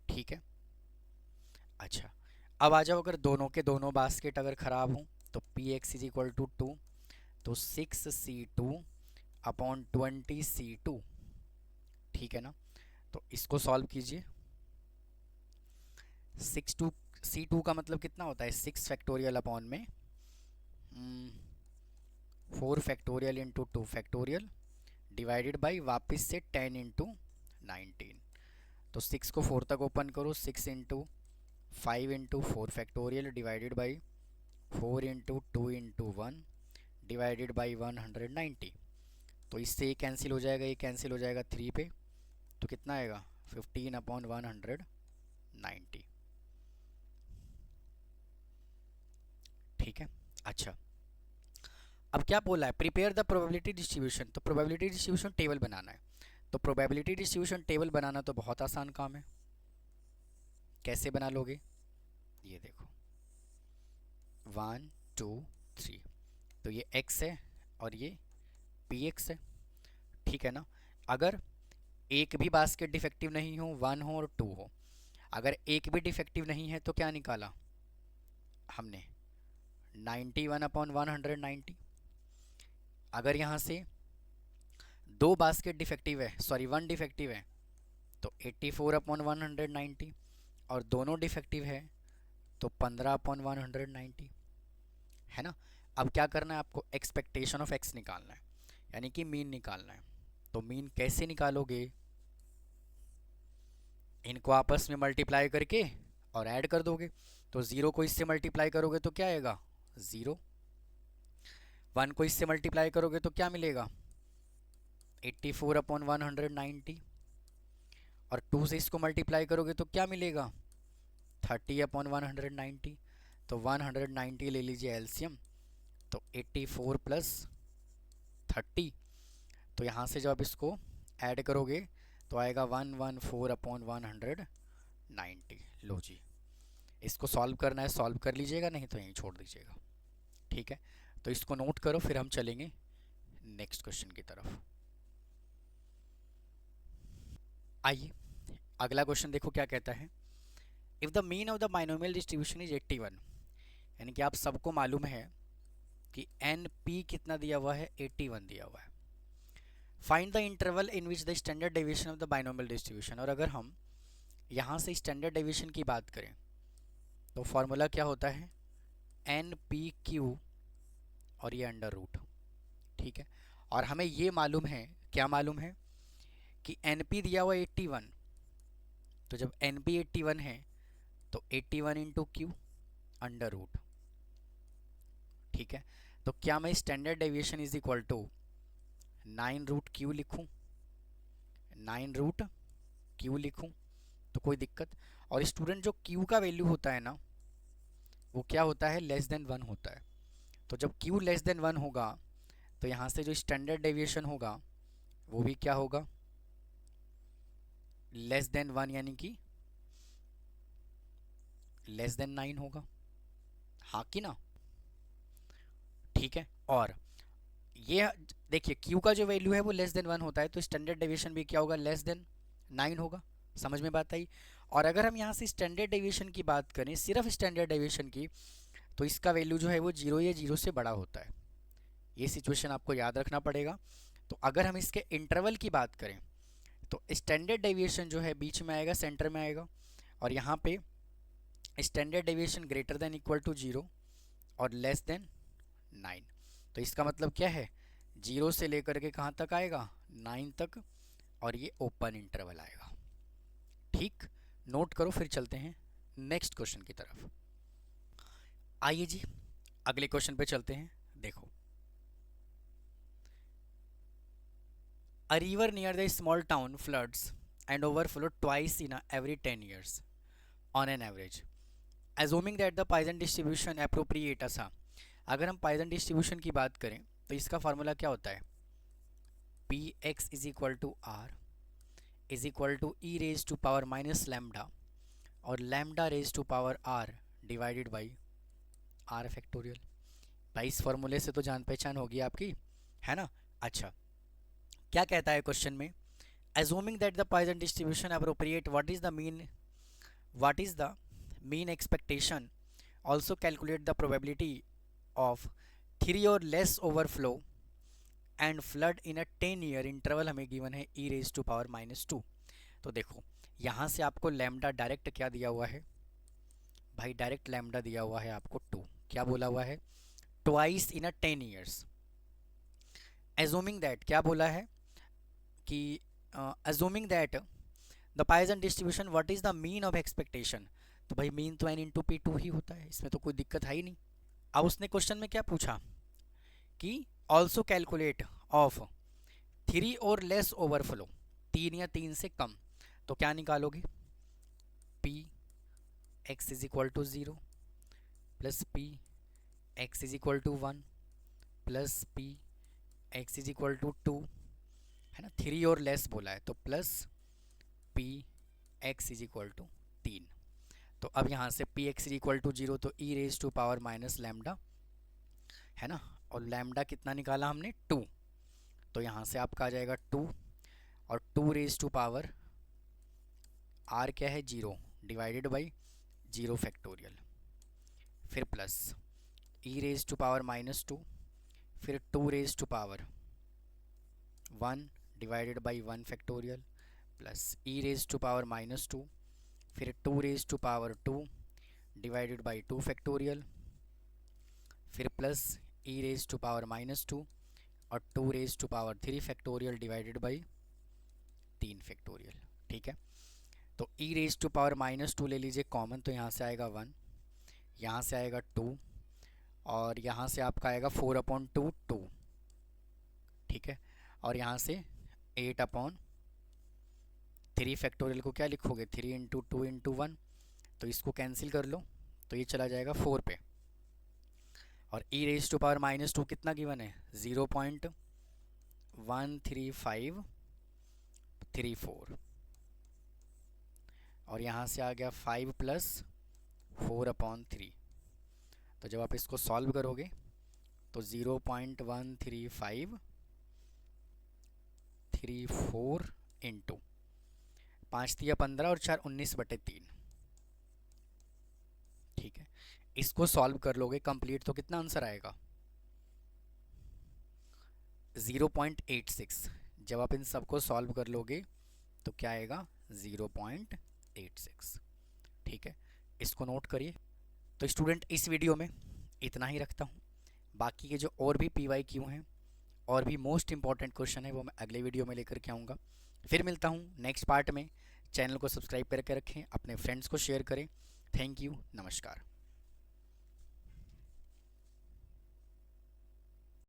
ठीक है, अच्छा अब आ जाओ, अगर दोनों के दोनों बास्केट अगर ख़राब हों तो p x is equal to 2, तो 6C2 अपॉन 20C2, ठीक है ना, तो इसको सॉल्व कीजिए, 6C2 का मतलब कितना होता है 6 फैक्टोरियल अपॉन में 4 factorial into 2 factorial divided by वापस से 10 इंटू 19, तो 6 को 4 तक ओपन करो, 6 into 5 into 4 factorial divided by 4 into 2 into 1 divided by 190, तो इससे ये कैंसिल हो जाएगा, ये कैंसिल हो जाएगा 3 पे, तो कितना आएगा 15 अपॉन 190। ठीक है, अच्छा अब क्या बोला है, प्रिपेयर द प्रोबेबिलिटी डिस्ट्रीब्यूशन, तो प्रोबेबिलिटी डिस्ट्रीब्यूशन टेबल बनाना है, तो प्रोबेबिलिटी डिस्ट्रीब्यूशन टेबल बनाना तो बहुत आसान काम है, कैसे बना लोगे, ये देखो 1 2 3, तो ये x है और ये पी एक्स है, ठीक है ना। अगर एक भी बास्केट डिफेक्टिव नहीं हो, 1 हो और 2 हो, अगर एक भी डिफेक्टिव नहीं है तो क्या निकाला हमने, 91/190। अगर यहाँ से दो बास्केट डिफेक्टिव है, सॉरी 1 डिफेक्टिव है, तो 84/190, और दोनों डिफेक्टिव है तो 15/190, है ना। अब क्या करना है आपको, एक्सपेक्टेशन ऑफ एक्स निकालना है, यानी कि मीन निकालना है। तो मीन कैसे निकालोगे, इनको आपस में मल्टीप्लाई करके और ऐड कर दोगे। तो 0 को इससे मल्टीप्लाई करोगे तो क्या आएगा 0, 1 को इससे मल्टीप्लाई करोगे तो क्या मिलेगा 84/190, और 2 से इसको मल्टीप्लाई करोगे तो क्या मिलेगा 30/190। तो 190 ले लीजिए एलसीएम, तो 84 प्लस 30, तो यहाँ से जब आप इसको ऐड करोगे तो आएगा 114/190। लो जी, इसको सॉल्व करना है सॉल्व कर लीजिएगा, नहीं तो यहीं छोड़ दीजिएगा, ठीक है। तो इसको नोट करो, फिर हम चलेंगे नेक्स्ट क्वेश्चन की तरफ। आइए अगला क्वेश्चन देखो क्या कहता है। If the mean of the binomial distribution is 81, यानी कि आप सबको मालूम है कि एन पी कितना दिया हुआ है 81 दिया हुआ है। Find the interval in which the standard deviation of the binomial distribution. और अगर हम यहाँ से स्टैंडर्ड डेविएशन की बात करें तो फॉर्मूला क्या होता है एन पी क्यू और ये अंडर रूट, ठीक है। और हमें ये मालूम है, क्या मालूम है कि एन पी दिया हुआ 81, तो जब एन पी 81 है तो 81 इंटू क्यू अंडर रूट, ठीक है। तो क्या मैं standard deviation is equal to 9 root q लिखूं, 9 रूट क्यू लिखूं तो कोई दिक्कत। और स्टूडेंट जो क्यू का वैल्यू होता है ना वो क्या होता है लेस देन 1 होता है। तो जब क्यू लेस देन 1 होगा तो यहाँ से जो स्टैंडर्ड डेविएशन होगा वो भी क्या होगा लेस देन 1, यानी कि लेस देन 9 होगा, हाँ कि ना, ठीक है। और ये देखिए क्यू का जो वैल्यू है वो लेस देन 1 होता है, तो स्टैंडर्ड डेविएशन भी क्या होगा लेस देन 9 होगा। समझ में बात आई। और अगर हम यहाँ से स्टैंडर्ड डेविएशन की बात करें, सिर्फ स्टैंडर्ड डेविएशन की, तो इसका वैल्यू जो है वो 0 या 0 से बड़ा होता है। ये सिचुएशन आपको याद रखना पड़ेगा। तो अगर हम इसके इंटरवल की बात करें तो स्टैंडर्ड डेविएशन जो है बीच में आएगा, सेंटर में आएगा, और यहाँ पे standard deviation greater than equal to 0 और लेस देन 9। तो इसका मतलब क्या है 0 से लेकर के कहाँ तक आएगा 9 तक, और ये ओपन इंटरवल आएगा, ठीक। नोट करो, फिर चलते हैं नेक्स्ट क्वेश्चन की तरफ। आइए जी अगले क्वेश्चन पे चलते हैं। देखो, a river near the small town floods and overflow twice in every 10 years on an average, assuming that the Poisson distribution appropriate ऐसा। अगर हम Poisson distribution की बात करें तो इसका फार्मूला क्या होता है p x is equal to r is equal to e raise to power minus lambda और lambda raise to power r divided by r factorial. भाई इस फॉर्मूले से तो जान पहचान होगी आपकी, है ना। अच्छा, क्या कहता है क्वेश्चन में, assuming that the Poisson distribution appropriate what is the mean expectation, also calculate the probability of 3 or less overflow and flood in a 10-year interval हमें गिवन है e raised to power -2। तो देखो यहाँ से आपको लैम्डा डायरेक्ट क्या दिया हुआ है भाई, डायरेक्ट लैम्डा दिया हुआ है आपको 2, क्या बोला हुआ है twice in a 10 years. Assuming that क्या बोला है कि assuming that the Poisson distribution what is the mean of expectation, तो भाई मीन तो n इंटू पी टू ही होता है, इसमें तो कोई दिक्कत है ही नहीं। अब उसने क्वेश्चन में क्या पूछा कि ऑल्सो कैलकुलेट ऑफ 3 और लेस ओवरफ्लो, 3 या 3 से कम, तो क्या निकालोगे p x is equal to 0 plus p x is equal to 1 plus p x is equal to 2, है ना। 3 और लेस बोला है तो plus p x is equal to 3। तो अब यहाँ से p x is equal to 0 तो e raise to power minus lambda, है ना, और लैम्डा कितना निकाला हमने 2, तो यहाँ से आपका आ जाएगा 2, और 2 रेज टू पावर r क्या है 0 डिवाइडेड बाई 0 फैक्टोरियल, फिर plus e raise to power -2, फिर 2 raise to power 1 divided by 1 factorial, plus e raise to power -2, फिर 2 raise to power 2 divided by 2 factorial, फिर plus e raise to power -2 और 2 raise to power 3 factorial divided by 3 factorial. ठीक है, तो e रेज टू पावर -2 ले लीजिए कॉमन, तो यहाँ से आएगा 1, यहाँ से आएगा 2, और यहाँ से आपका आएगा 4/2 2। ठीक है, और यहाँ से 8/3 फैक्टोरियल को क्या लिखोगे 3 इंटू 2 इंटू 1, तो इसको कैंसिल कर लो, तो ये चला जाएगा 4 पे। और e रेज टू पावर -2 कितना गिवन है 0.13534, और यहाँ से आ गया 5 + 4/3। तो जब आप इसको सॉल्व करोगे तो 0.13534 इंटू 5 × 15 और 4 19/3। ठीक है, इसको सॉल्व कर लोगे कंप्लीट तो कितना आंसर आएगा 0.86। जब आप इन सबको सॉल्व कर लोगे तो क्या आएगा 0.86। ठीक है, इसको नोट करिए। तो स्टूडेंट इस वीडियो में इतना ही रखता हूँ, बाकी के जो और भी PYQ हैं और भी मोस्ट इंपॉर्टेंट क्वेश्चन है वो मैं अगले वीडियो में लेकर के आऊँगा। फिर मिलता हूँ नेक्स्ट पार्ट में। चैनल को सब्सक्राइब करके रखें, अपने फ्रेंड्स को शेयर करें। थैंक यू, नमस्कार।